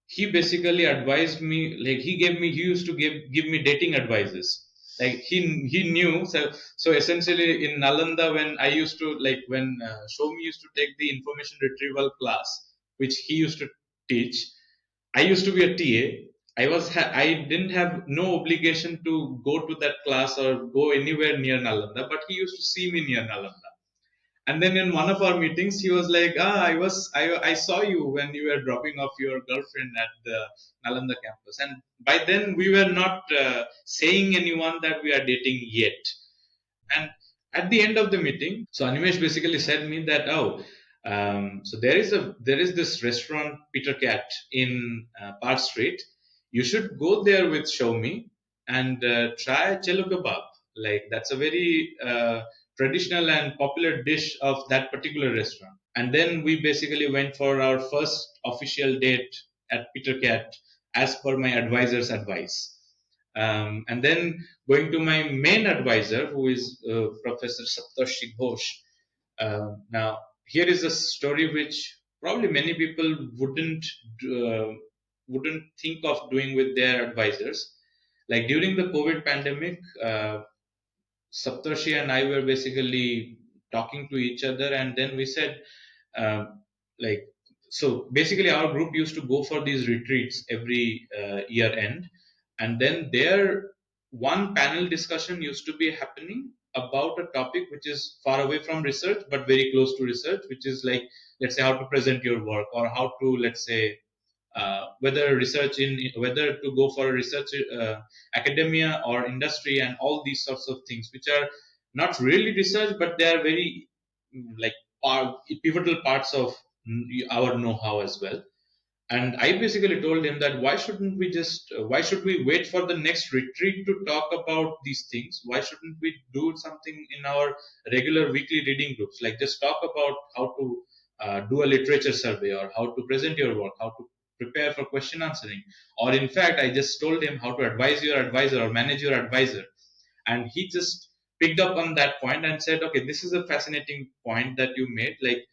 He basically advised me, like he used to give me dating advices. Like he knew. So essentially in Nalanda, when I used to, like when Shomi used to take the information retrieval class, which he used to teach, I used to be a TA. I didn't have no obligation to go to that class or go anywhere near Nalanda, but he used to see me near Nalanda. And then in one of our meetings, he was like, I saw you when you were dropping off your girlfriend at the Nalanda campus. And by then we were not saying anyone that we are dating yet. And at the end of the meeting, so Animesh basically said me that, oh, so there is this restaurant Peter Cat in Park Street. You should go there with Xiaomi and try chelo kebab. Like, that's a very traditional and popular dish of that particular restaurant. And then we basically went for our first official date at Peter Cat, as per my advisor's advice. And then going to my main advisor, who is Professor Saptarshi Ghosh. Now, here is a story which probably many people uh, wouldn't think of doing with their advisors. Like during the COVID pandemic, Saptarshi and I were basically talking to each other, and then we said, like, so basically, our group used to go for these retreats every year end, and then there one panel discussion used to be happening about a topic which is far away from research but very close to research, which is like, let's say, how to present your work, or how to, let's say, whether to go for research, academia or industry, and all these sorts of things, which are not really research, but they are very like pivotal parts of our know-how as well. And I basically told him that why should we wait for the next retreat to talk about these things? Why shouldn't we do something in our regular weekly reading groups? Like, just talk about how to do a literature survey, or how to present your work, how to prepare for question answering. Or in fact, I just told him how to advise your advisor or manage your advisor. And he just picked up on that point and said, okay, this is a fascinating point that you made. Like,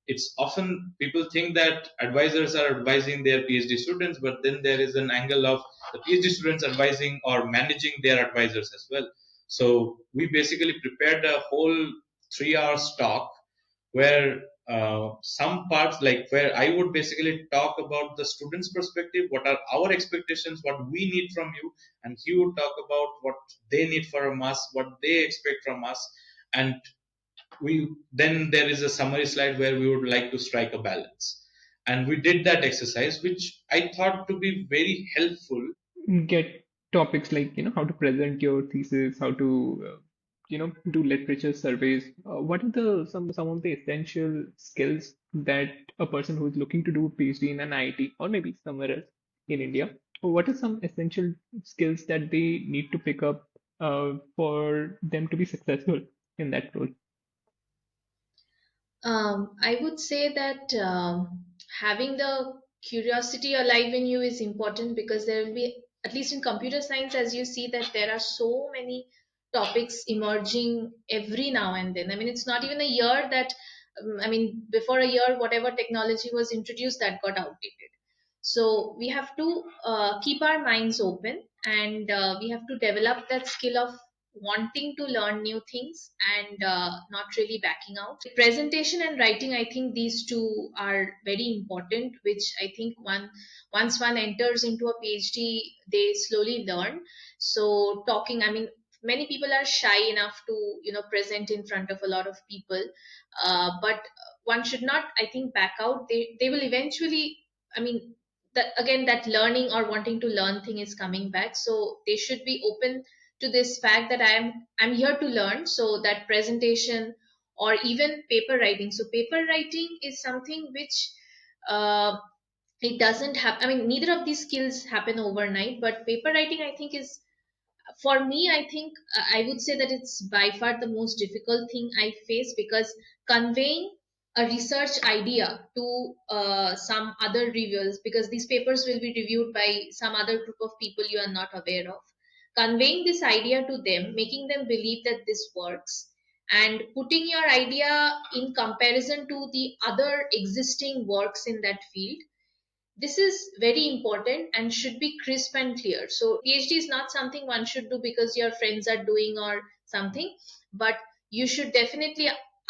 it's often people think that advisors are advising their PhD students, but then there is an angle of the PhD students advising or managing their advisors as well. So we basically prepared a whole 3 hours talk, where some parts, like where I would basically talk about the students' perspective, what are our expectations, what we need from you, and he would talk about what they need from us, what they expect from us. And we then there is a summary slide where we would like to strike a balance. And we did that exercise, which I thought to be very helpful. Get topics like how to present your thesis, how to do literature surveys. What are the some of the essential skills that a person who is looking to do a PhD in an IIT or maybe somewhere else in India, what are some essential skills that they need to pick up for them to be successful in that role? I would say that having the curiosity alive in you is important, because there will be, at least in computer science, as you see, that there are so many topics emerging every now and then. I mean, it's not even a year that I mean, before a year, whatever technology was introduced, that got outdated. So we have to keep our minds open, and we have to develop that skill of wanting to learn new things, and not really backing out. Presentation and writing, I think these two are very important, which I think once one enters into a PhD, they slowly learn. So talking, I mean, many people are shy enough to present in front of a lot of people, but one should not, I think, back out. They will eventually, I mean, that again, that learning or wanting to learn thing is coming back, so they should be open to this fact that I'm here to learn. So that presentation or even paper writing, so paper writing is something which uh, it doesn't have, I mean, neither of these skills happen overnight, but paper writing, I think, is, for me, I think, I would say that it's by far the most difficult thing I face, because conveying a research idea to some other reviewers, because these papers will be reviewed by some other group of people you are not aware of, conveying this idea to them, making them believe that this works, and putting your idea in comparison to the other existing works in that field, this is very important and should be crisp and clear. So PhD is not something one should do because your friends are doing or something, but you should definitely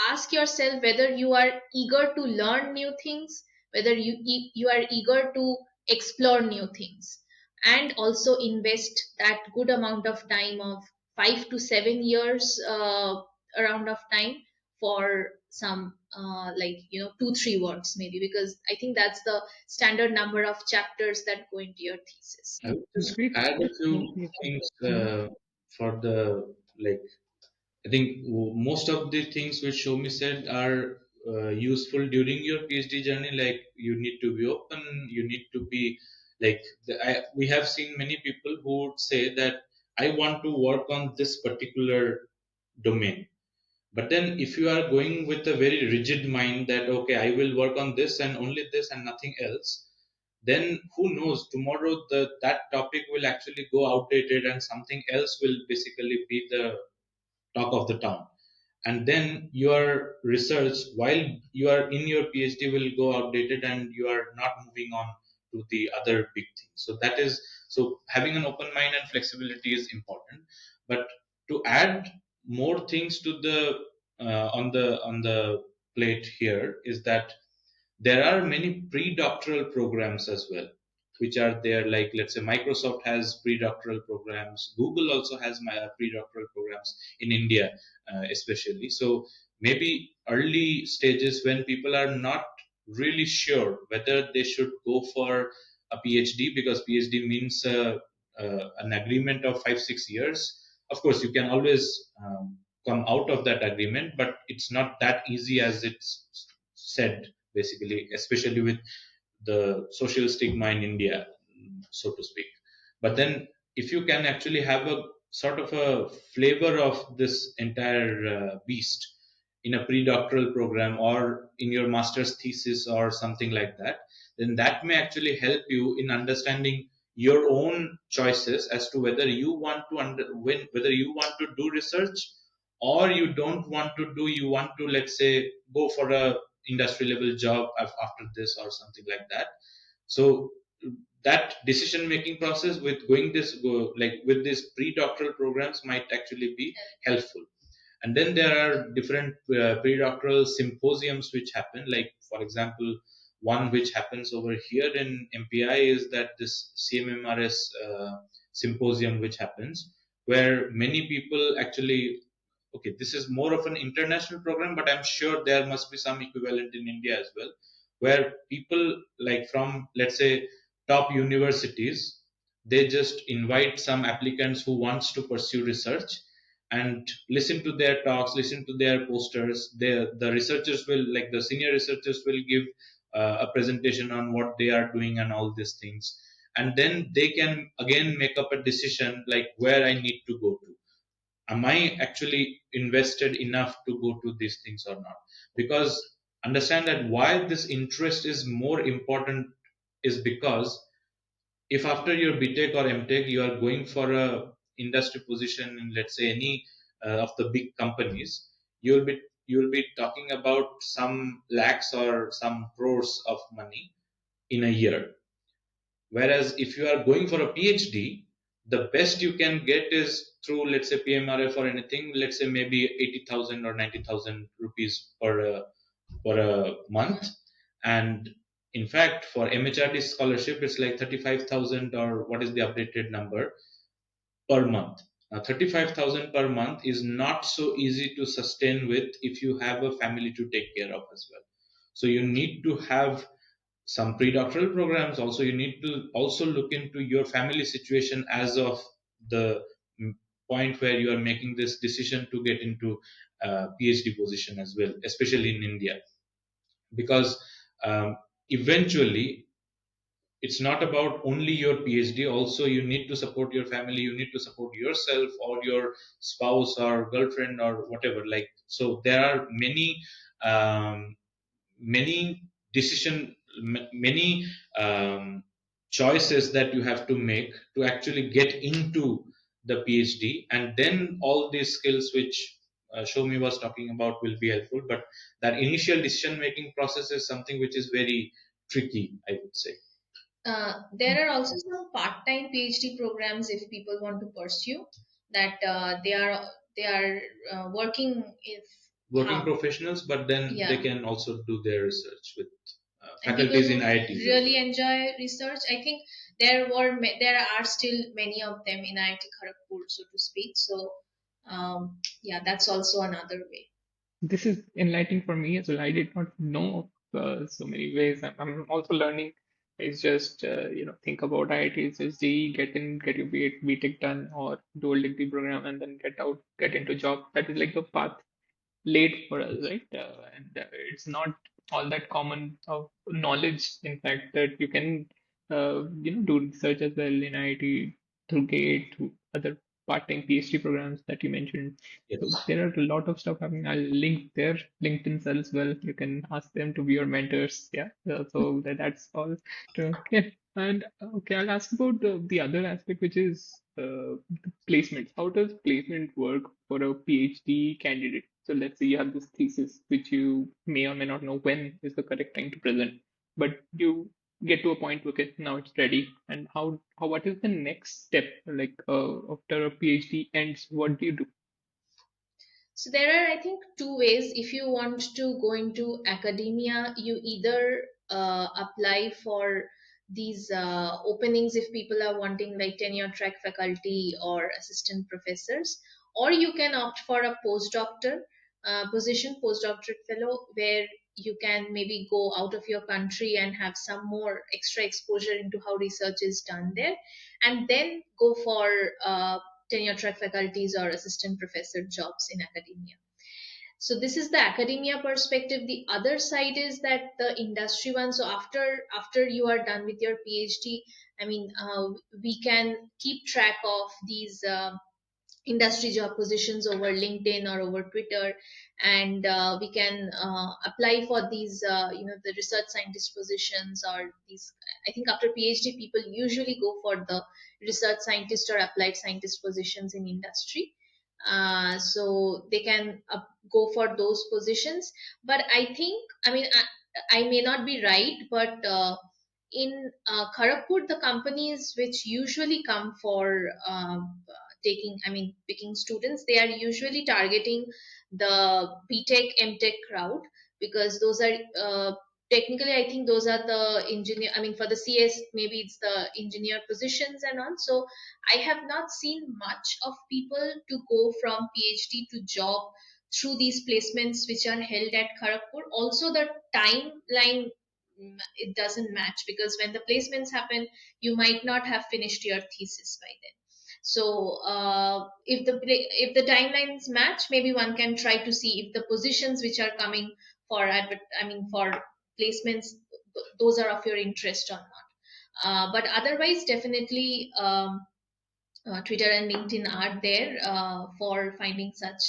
ask yourself whether you are eager to learn new things, whether you are eager to explore new things, and also invest that good amount of time of 5 to 7 years around of time for some like 2 3 works maybe, because I think that's the standard number of chapters that go into your thesis. I would just Great. add a Yeah, few yeah. things Mhm. for the like. I think most of the things which Shomi said are useful during your PhD journey. Like you need to be open, you need to be like we have seen many people who would say that I want to work on this particular domain. But then if you are going with a very rigid mind that okay, I will work on this and only this and nothing else, then who knows, tomorrow that topic will actually go outdated and something else will basically be the talk of the town, and then your research while you are in your PhD will go outdated and you are not moving on to the other big things. So that is, so having an open mind and flexibility is important. But to add more things to the on the plate here is that there are many pre-doctoral programs as well, which are there. Like let's say Microsoft has pre-doctoral programs. Google also has pre-doctoral programs in India, especially. So maybe early stages when people are not really sure whether they should go for a PhD, because PhD means an agreement of 5 6 years. Of course, you can always come out of that agreement, but it's not that easy as it's said, basically, especially with the social stigma in India, so to speak. But then, if you can actually have a sort of a flavor of this entire beast in a pre-doctoral program or in your master's thesis or something like that, then that may actually help you in understanding your own choices as to whether you want to whether you want to do research or you don't want to do, you want to, let's say, go for a industry level job after this or something like that. So that decision making process with going this go like with these pre-doctoral programs might actually be helpful. And then there are different pre-doctoral symposiums which happen. Like for example, one which happens over here in MPI is that this CMMRS symposium which happens, where many people actually, okay, this is more of an international program, but I'm sure there must be some equivalent in India as well, where people like from, let's say, top universities, they just invite some applicants who wants to pursue research and listen to their talks, listen to their posters. The researchers will, like the senior researchers will give a presentation on what they are doing and all these things, and then they can again make up a decision like where I need to go to, am I actually invested enough to go to these things or not. Because understand that why this interest is more important is because if after your BTech or MTech you are going for a industry position in, let's say, any of the big companies, you will be you will be talking about some lakhs or some crores of money in a year. Whereas if you are going for a PhD, the best you can get is through, let's say, PMRF or anything, let's say maybe 80,000 or 90,000 rupees per a month. And in fact, for MHRD scholarship, it's like 35,000, or what is the updated number, per month. Now, 35,000 per month is not so easy to sustain with if you have a family to take care of as well. So you need to have some pre-doctoral programs. Also, you need to also look into your family situation as of the point where you are making this decision to get into PhD position as well, especially in India, because eventually it's not about only your PhD. Also, you need to support your family, you need to support yourself or your spouse or girlfriend or whatever. Like, so there are um, many many choices that you have to make to actually get into the PhD, and then all these skills which Shomi was talking about will be helpful. But that initial decision making process is something which is very tricky, I would say. There are also some part-time PhD programs if people want to pursue that they are working if Working how professionals, but then they yeah, can also do their research with and people faculties in who IITs as really well. enjoy research, I think there are still many of them in IIT Kharagpur, so to speak. So yeah, that's also another way. This is enlightening for me as well. I did not know of so many ways. I'm also learning. It's just think about it. It's just JEE, get in, get your BTech done, or dual degree program, and then get out, get into job. That is like the path late for us, right? And it's not all that common of knowledge, in fact, that you can, do research as well in IIT through GATE, through other part-time PhD programs that you mentioned. So Yes. there are a lot of stuff happening. I'll link their LinkedIn's as well. You can ask them to be your mentors. Yeah. So that's all. Okay. And okay, I'll ask about the other aspect, which is the placement. How does placement work for a PhD candidate? So let's say you have this thesis, which you may or may not know when is the correct time to present, but you get to a point, okay, now it's ready. And how what is the next step? Like after a PhD ends, what do you do? So there are, I think, two ways. If you want to go into academia, you either apply for these openings if people are wanting like tenure track faculty or assistant professors, or you can opt for a postdoctor position, postdoctorate fellow, where you can maybe go out of your country and have some more extra exposure into how research is done there, and then go for tenure track faculties or assistant professor jobs in academia. So this is the academia perspective. The other side is that the industry one. So after you are done with your PhD, I mean, we can keep track of these industry job positions over LinkedIn or over Twitter, and we can apply for these, the research scientist positions or these. I think after PhD, people usually go for the research scientist or applied scientist positions in industry. So they can go for those positions. But I think, I mean, I may not be right, but in Kharagpur, the companies which usually come for picking students, they are usually targeting the BTech, MTech crowd, because those are technically, I think those are the engineer. I mean, for the CS, maybe it's the engineer positions and all. So I have not seen much of people to go from PhD to job through these placements which are held at Kharagpur. Also, the timeline, it doesn't match, because when the placements happen, you might not have finished your thesis by then. So if the timelines match, maybe one can try to see if the positions which are coming for for placements, those are of your interest or not. But otherwise, definitely, Twitter and LinkedIn are there for finding such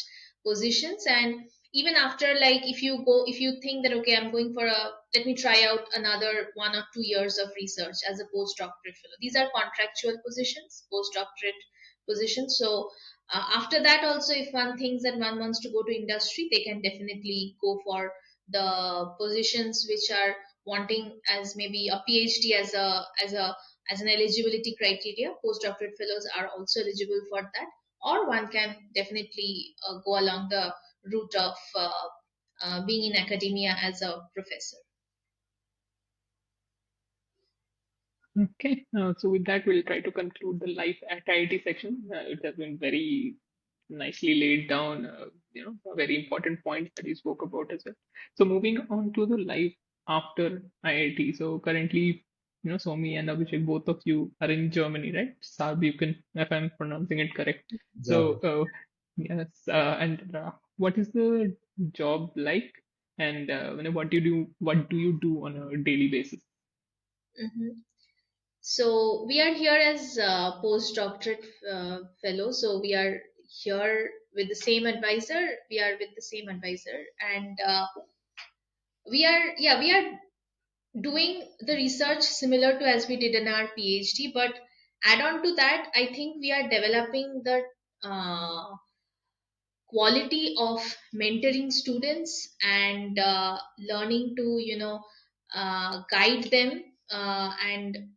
positions. And even after, like, if you think that, okay, I'm going for let me try out another 1 or 2 years of research as a postdoctorate fellow. These are contractual positions, postdoctorate positions. So After that also, if one thinks that one wants to go to industry, they can definitely go for the positions which are wanting as maybe a PhD as an eligibility criteria. Postdoctorate fellows are also eligible for that, or one can definitely go along the route of being in academia as a professor. Okay, so with that, we'll try to conclude the life at IIT section. It has been very nicely laid down, very important points that you spoke about as well. So moving on to the life after IIT. So currently, Somi and Abhishek, both of you are in Germany, right? Saab, you can, if I'm pronouncing it correct. So, German. yes, and what is the job like? And what do you do on a daily basis? Mhm. So we are here as postdoctorate fellows. So we are here with the same advisor. We are with the same advisor, and we are doing the research similar to as we did in our PhD. But add on to that, I think we are developing the quality of mentoring students and learning to guide them and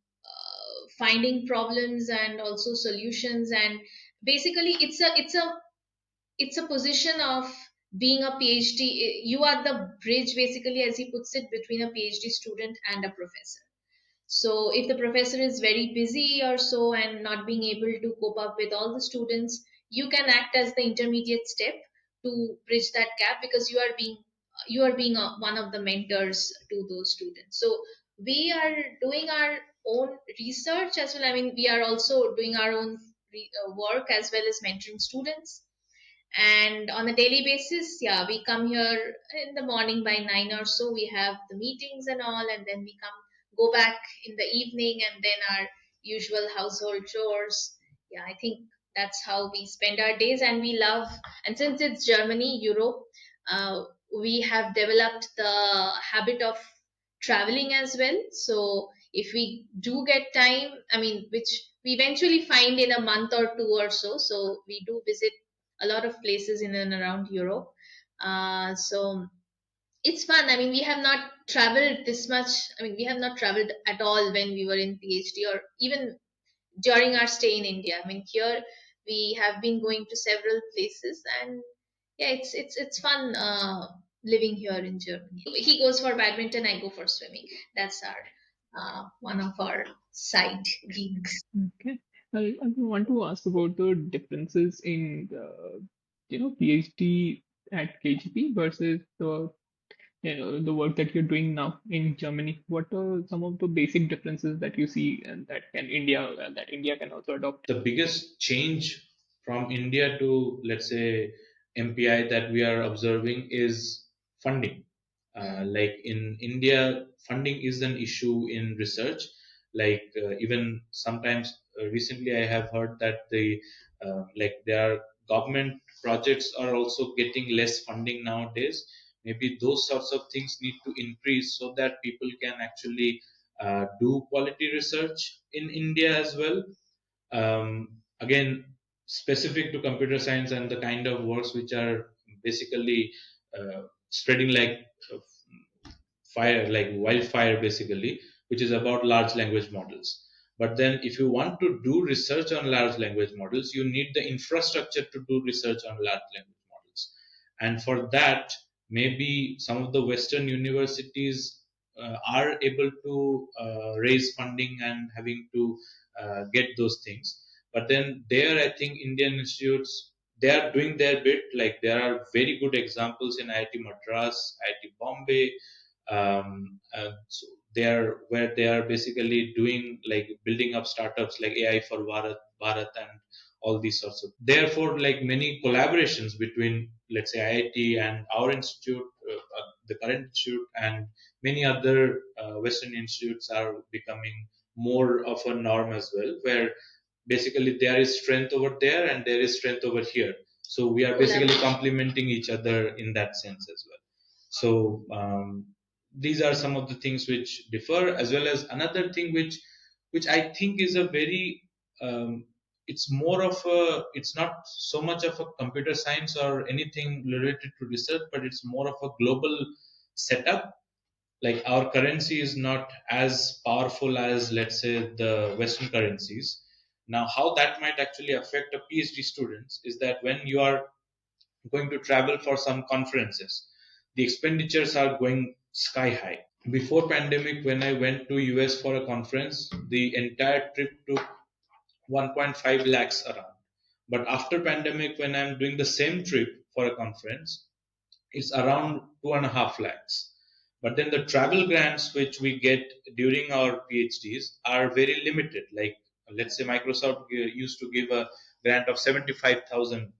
finding problems and also solutions. And basically it's a position of being a PhD. You are the bridge, basically, as he puts it, between a PhD student and a professor. So if the professor is very busy or so and not being able to cope up with all the students, you can act as the intermediate step to bridge that gap, because you are being one of the mentors to those students. So we are doing our own research as well. I mean, we are also doing our own work as well as mentoring students. And on a daily basis, yeah, we come here in the morning by 9 or so. We have the meetings and all, and then we go back in the evening, and then our usual household chores. Yeah, I think that's how we spend our days. And we love, and since it's Germany, Europe, uh, we have developed the habit of traveling as well. So if we do get time, I mean, which we eventually find in a month or two or so, so we do visit a lot of places in and around Europe. So it's fun. I mean, we have not traveled this much. I mean, we have not traveled at all when we were in PhD or even during our stay in India. I mean, here we have been going to several places, and yeah, it's fun living here in Germany. He goes for badminton, I go for swimming. That's our one of our side gigs. Okay. I want to ask about the differences in the, PhD at KGP versus the work that you're doing now in Germany. What are some of the basic differences that you see and that India can also adopt? The biggest change from India to, let's say, MPI that we are observing is funding. Mm. Like in India, funding is an issue in research. Like even sometimes recently, I have heard that there are government projects are also getting less funding nowadays. Maybe those sorts of things need to increase so that people can actually do quality research in India as well. Again, specific to computer science and the kind of works which are basically spreading like uh, fire, like wildfire, basically, which is about large language models. But then, if you want to do research on large language models, you need the infrastructure to do research on large language models. And for that, maybe some of the Western universities are able to raise funding and having to get those things. But then, there, I think Indian institutes they are doing their bit. Like there are very good examples in IIT Madras, IIT Bombay, so they are where they are basically doing like building up startups like AI for Bharat and all these sorts of. Therefore, like many collaborations between, let's say, IIT and our institute, the current institute, and many other Western institutes are becoming more of a norm as well, where basically there is strength over there and there is strength over here. So we are basically Collaboration. complementing each other in that sense as well. So these are some of the things which differ, as well as another thing which I think is a very um, it's more of a, it's not so much of a computer science or anything related to research, but it's more of a global setup. Like our currency is not as powerful as, let's say, the Western currencies. Now how that might actually affect a PhD students is that when you are going to travel for some conferences, the expenditures are going sky high. Before pandemic, when I went to US for a conference, the entire trip took 1.5 lakhs around. But after pandemic, when I'm doing the same trip for a conference, it's around 2.5 lakhs. But then the travel grants which we get during our PhDs are very limited. Like, let's say Microsoft used to give a grant of 75,000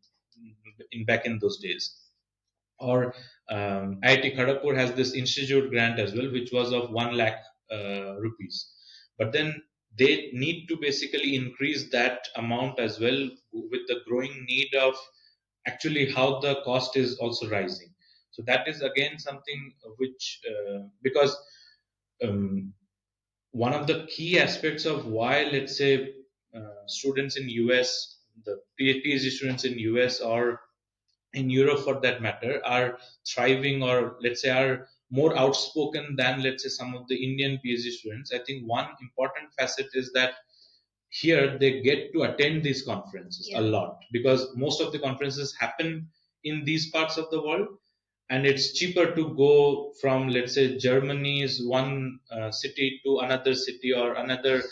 in back in those days. Or IIT Kharagpur has this institute grant as well, which was of 1 lakh rupees. But then they need to basically increase that amount as well with the growing need of actually how the cost is also rising. So that is again something which, because um, one of the key aspects of why, let's say, students in US, the PhD students in US or in Europe for that matter, are thriving, or let's say are more outspoken than, let's say, some of the Indian PhD students. I think one important facet is that here they get to attend these conferences a Yeah. lot, because most of the conferences happen in these parts of the world, and it's cheaper to go from, let's say, Germany's one city to another city, or another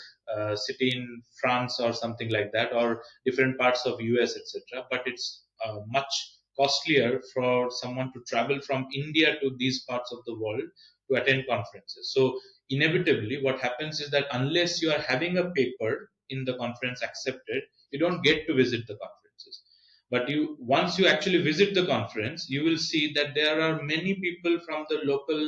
city in France or something like that, or different parts of US, etc. But it's much costlier for someone to travel from India to these parts of the world to attend conferences. So inevitably what happens is that unless you are having a paper in the conference accepted, you don't get to visit the conferences. But you, once you actually visit the conference, you will see that there are many people from the local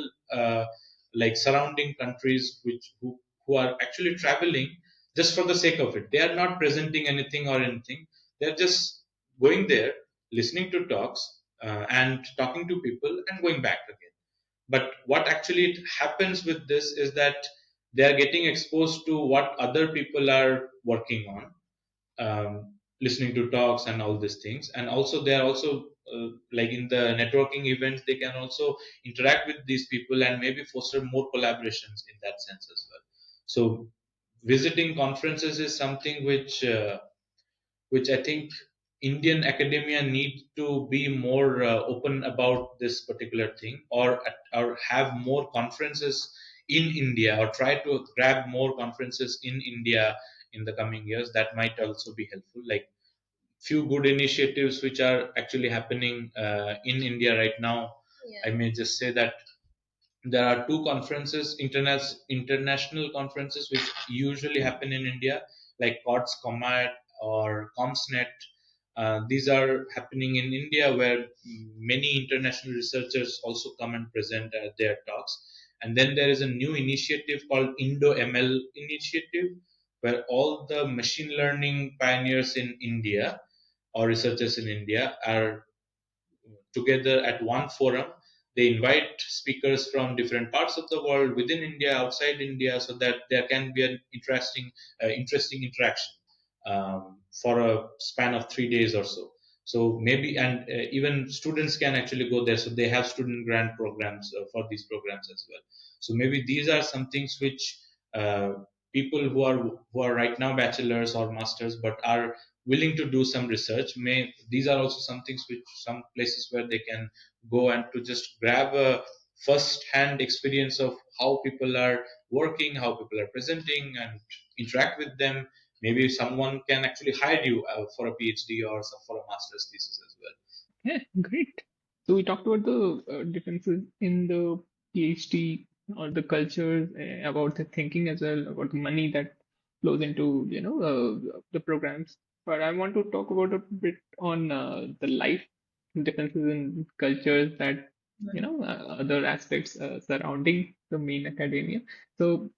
like surrounding countries who are actually traveling just for the sake of it. They are not presenting anything or anything. They're just going there, listening to talks, and talking to people and going back again. But what actually happens with this is that they are getting exposed to what other people are working on, listening to talks and all these things. And also they are also like in the networking events, they can also interact with these people and maybe foster more collaborations in that sense as well. So visiting conferences is something which I think Indian academia need to be more open about this particular thing, or have more conferences in India, or try to grab more conferences in India in the coming years. That might also be helpful. Like few good initiatives which are actually happening in India right now. Yeah. I may just say that there are two conferences, international conferences, which usually happen in India, like COTS, COMAT, or COMSNET. These are happening in India, where many international researchers also come and present their talks. And then there is a new initiative called Indo ML initiative, where all the machine learning pioneers in India or researchers in India are together at one forum. They invite speakers from different parts of the world, within India, outside India, so that there can be an interesting interaction for a span of 3 days or so. So maybe, and even students can actually go there. So they have student grant programs for these programs as well. So maybe these are some things which uh, people who are right now bachelors or masters but are willing to do some research, may these are also some things which, some places where they can go and to just grab a first hand experience of how people are working, how people are presenting, and interact with them. Maybe someone can actually hire you for a PhD or for a master's thesis as well. Yeah, great. So we talked about the differences in the PhD or the culture, about the thinking as well, about the money that flows into, the programs. But I want to talk about a bit on the life differences in cultures that, other aspects surrounding the main academia. So,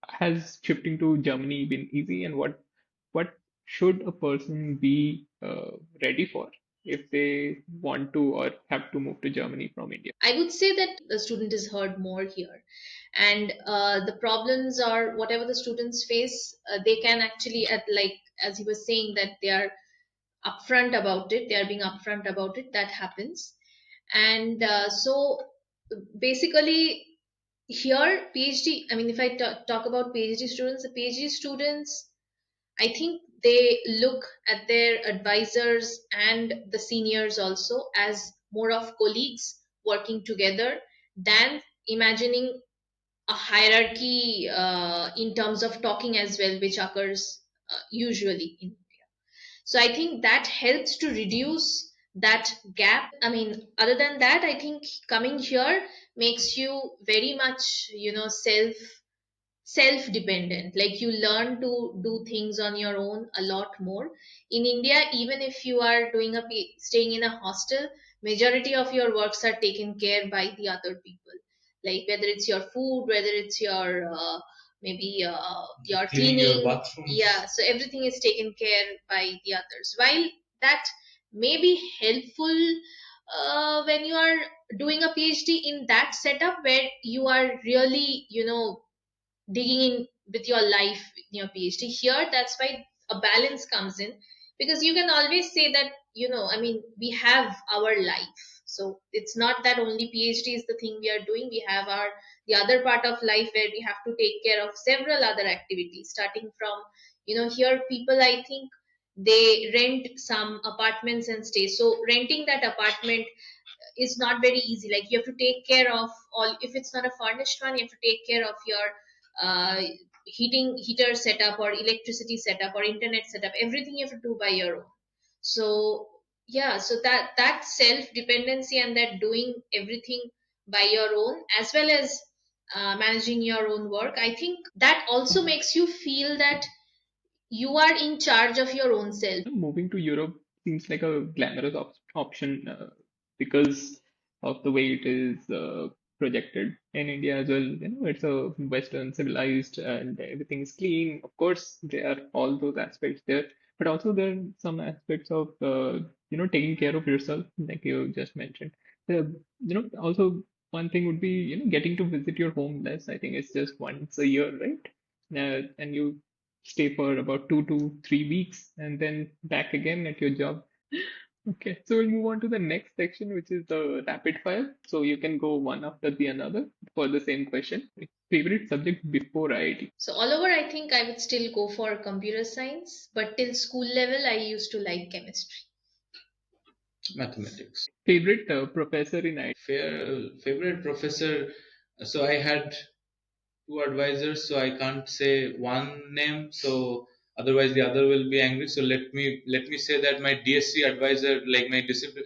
has shifting to Germany been easy, and what should a person be ready for? if they want to or have to move to Germany from India? I would say that the student is heard more here, and the problems or whatever the students face, they can actually, at like as he was saying, that they are upfront about it. They are being upfront about it. That happens, and so basically here PhD. I mean, if I talk about PhD students, the PhD students, I think they look at their advisors and the seniors also as more of colleagues working together than imagining a hierarchy in terms of talking as well, which occurs usually in India. So I think that helps to reduce that gap. I mean, other than that, I think coming here makes you very much, self dependent. Like you learn to do things on your own a lot more. In India, even if you are staying in a hostel, majority of your works are taken care by the other people, like whether it's your food, whether it's your maybe your Cleaning your cleaning. bathrooms. Yeah, so everything is taken care by the others. While that may be helpful when you are doing a PhD in that setup where you are really, digging in with your life in your PhD. Here, that's why a balance comes in, because you can always say that, I mean, we have our life. So it's not that only PhD is the thing we are doing. We have our the other part of life where we have to take care of several other activities, starting from, here people, I think they rent some apartments and stay. So renting that apartment is not very easy. Like you have to take care of all. If it's not a furnished one, you have to take care of your uh, heater setup or electricity setup or internet setup. Everything you have to do by your own. So yeah, so that self dependency and that doing everything by your own, as well as managing your own work, I think that also makes you feel that you are in charge of your own self. Moving to Europe seems like a glamorous option because of the way it is projected in India as well. It's a Western civilized and everything is clean. Of course, there are all those aspects there, but also there are some aspects of taking care of yourself, like you just mentioned. Also one thing would be getting to visit your home less. I think it's just once a year, right? And you stay for about 2 to 3 weeks and then back again at your job. Okay, so we'll move on to the next section, which is the rapid fire. So you can go one after the another for the same question. Favorite subject before IIT? So all over, I think I would still go for computer science, but till school level, I used to like chemistry. Mathematics. Favorite professor in IIT? Favorite professor. So I had two advisors, so I can't say one name. So otherwise the other will be angry. So let me say that my DSC advisor, like my discipline,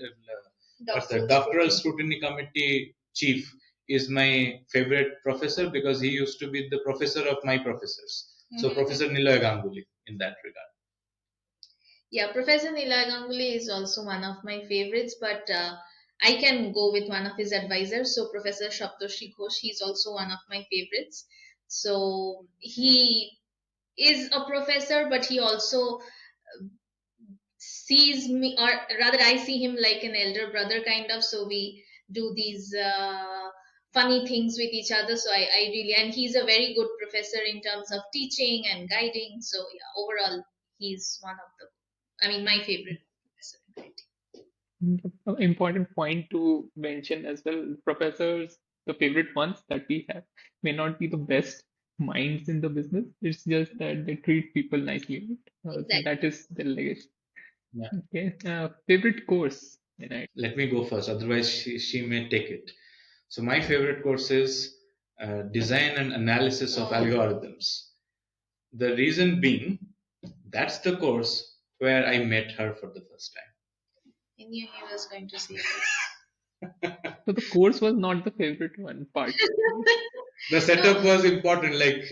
what's the doctoral scrutiny committee chief, is my favorite professor because he used to be the professor of my professors. So Professor Niloy Ganguly in that regard. Yeah, Professor Nilay Ganguly is also one of my favorites, but I can go with one of his advisors. So Professor Shaptoshi Ghosh, he's also one of my favorites. So he is a professor, but he also sees me, or rather, I see him like an elder brother kind of. So we do these funny things with each other. So I really, and he's a very good professor in terms of teaching and guiding. So yeah, overall, he's one of the, I mean, my favorite professor in IT. Important point to mention as well. Professors, the favorite ones that we have, may not be the best minds in the business. It's just that they treat people nicely. So Exactly. that is the legacy. Yeah. Okay. Favorite course in IT? Let me go first, otherwise she may take it. So my favorite course is design and analysis of algorithms. The reason being, that's the course where I met her for the first time. I knew he was going to say this. So the course was not the favorite one part. The No, setup was important. Like,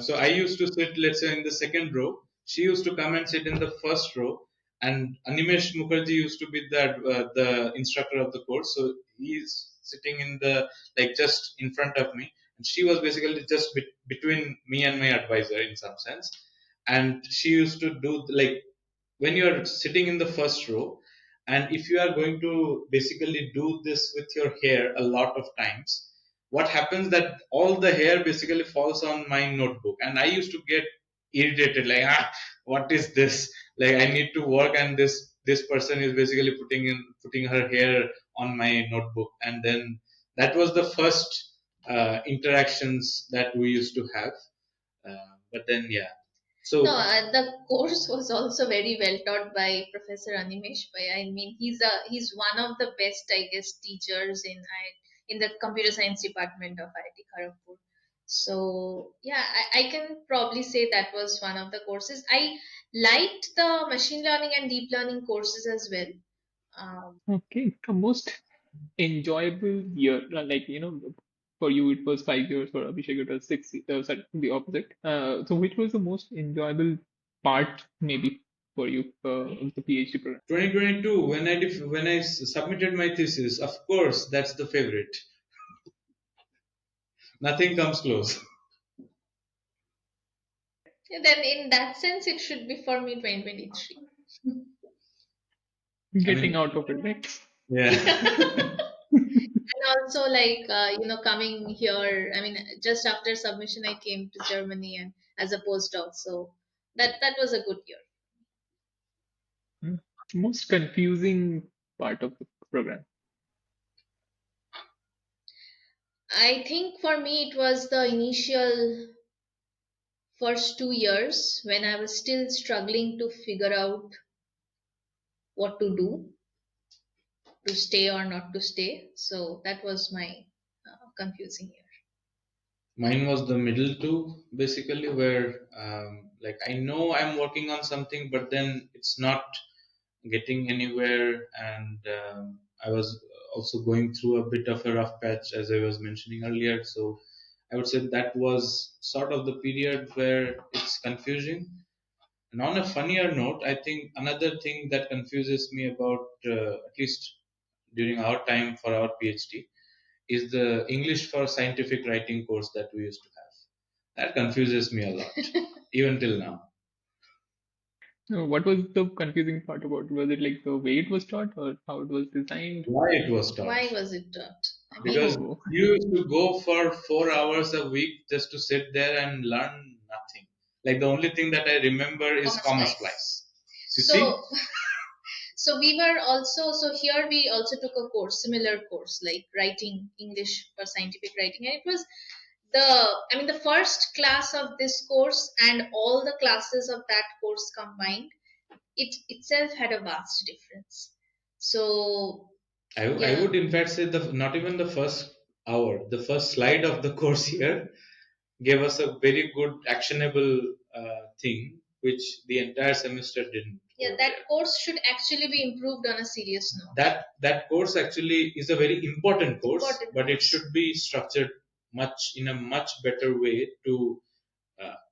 so I used to sit, let's say, in the second row. She used to come and sit in the first row, and Animesh Mukherjee used to be the instructor of the course. So he's sitting in the like just in front of me, and she was basically just between me and my advisor in some sense. And she used to do like when you're sitting in the first row, And if you are going to basically do this with your hair a lot of times, what happens that all the hair basically falls on my notebook, and I used to get irritated, like, what is this? Like, I need to work, and this person is basically putting her hair on my notebook. And then that was the first interactions that we used to have. But then, yeah. No, So the course was also very well taught by Professor Animesh Pai. I mean, he's one of the best, I guess, teachers in the computer science department of IIT Kharagpur. So yeah, I can probably say that was one of the courses. I liked the machine learning and deep learning courses as well. Okay, the most enjoyable year, like for you it was 5 years, for Abhishek it was 6. Sorry, the opposite. So which was the most enjoyable part, maybe for you, of the PhD program? 2022, when I submitted my thesis, of course, that's the favorite. Nothing comes close. Then in that sense, it should be for me 2023. I Getting mean, out of it, right? yeah. And also, like, coming here, I mean, just after submission, I came to Germany and as a postdoc. So that was a good year. Hmm. Most confusing part of the program. I think for me, it was the initial first 2 years when I was still struggling to figure out what to do, to stay or not to stay. So that was my confusing year. Mine was the middle two, basically, where like I know I'm working on something, but then it's not getting anywhere, and I was also going through a bit of a rough patch, as I was mentioning earlier. So I would say that was sort of the period where it's confusing. And on a funnier note, I think another thing that confuses me about, at least during our time for our PhD, is the English for scientific writing course that we used to have. That confuses me a lot, even till now. What was the confusing part about it? Was it like the way it was taught or how it was designed? Why it was taught? Why was it taught? I Because mean, Oh, you used to go for 4 hours a week just to sit there and learn nothing. Like the only thing that I remember is comma comma splice. splice. You see? So so we were also, so here we also took a course, similar course, like writing English for scientific writing, and it was the, I mean, the first class of this course and all the classes of that course combined, it itself had a vast difference. So I yeah. would in fact say the not even the first hour, the first slide of the course here gave us a very good actionable thing, which the entire semester didn't Yeah, over that there. course should actually be improved on a serious note. That course actually is a very important course, Important but it course. should be structured much in a much better way to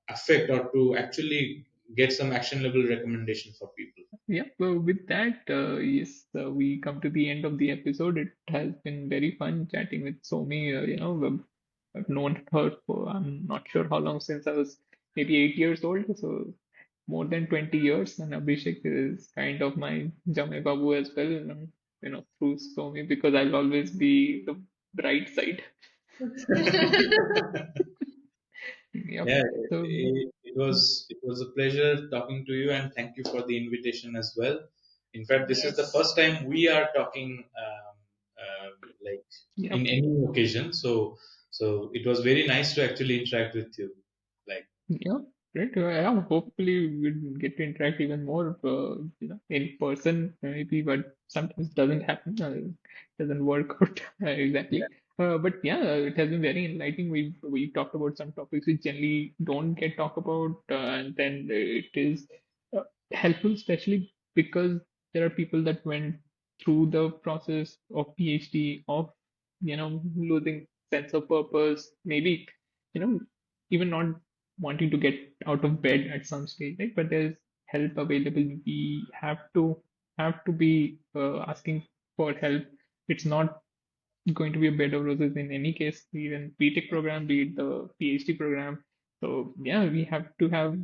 affect or to actually get some actionable recommendation for people. yeah. Well, with that, yes, we come to the end of the episode. It has been very fun chatting with Somi. I've known her for I'm not sure how long, since I was maybe 8 years old, so more than 20 years. And Abhishek is kind of my Jame Babu as well, through Somi, because I'll always be the bright side. Yep. Yeah, So it was a pleasure talking to you, and thank you for the invitation as well. In fact, this is the Yes. first time we are talking like yep. in any occasion. So it was very nice to actually interact with you. Like, Yeah, great. Yeah, hopefully we'll get to interact even more, in person maybe, but sometimes doesn't happen, doesn't work out exactly. But yeah, it has been very enlightening. We talked about some topics which generally don't get talked about, and then it is uh, helpful, especially because there are people that went through the process of PhD, of losing sense of purpose, maybe even not wanting to get out of bed at some stage, right? But there's help available. We have to be asking for help. It's not going to be a bed of roses in any case, even BTech program, be it the PhD program. So yeah, we have to have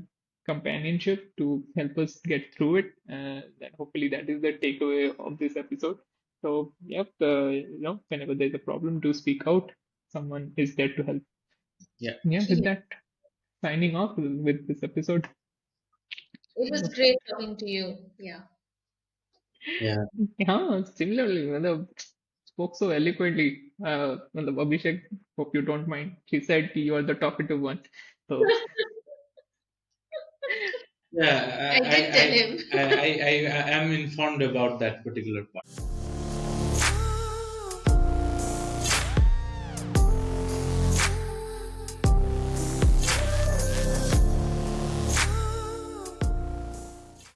companionship to help us get through it. That hopefully that is the takeaway of this episode. So, yep, whenever there's a problem, do speak out. Someone is there to help. Yeah. Yeah, with Yeah. that, signing off with this episode. It was great talking to you. Yeah. Yeah. Yeah, similarly, spoke so eloquently. Abhishek, hope you don't mind. She said you are the talkative one. So, Yeah. I did tell him. I am informed about that particular point.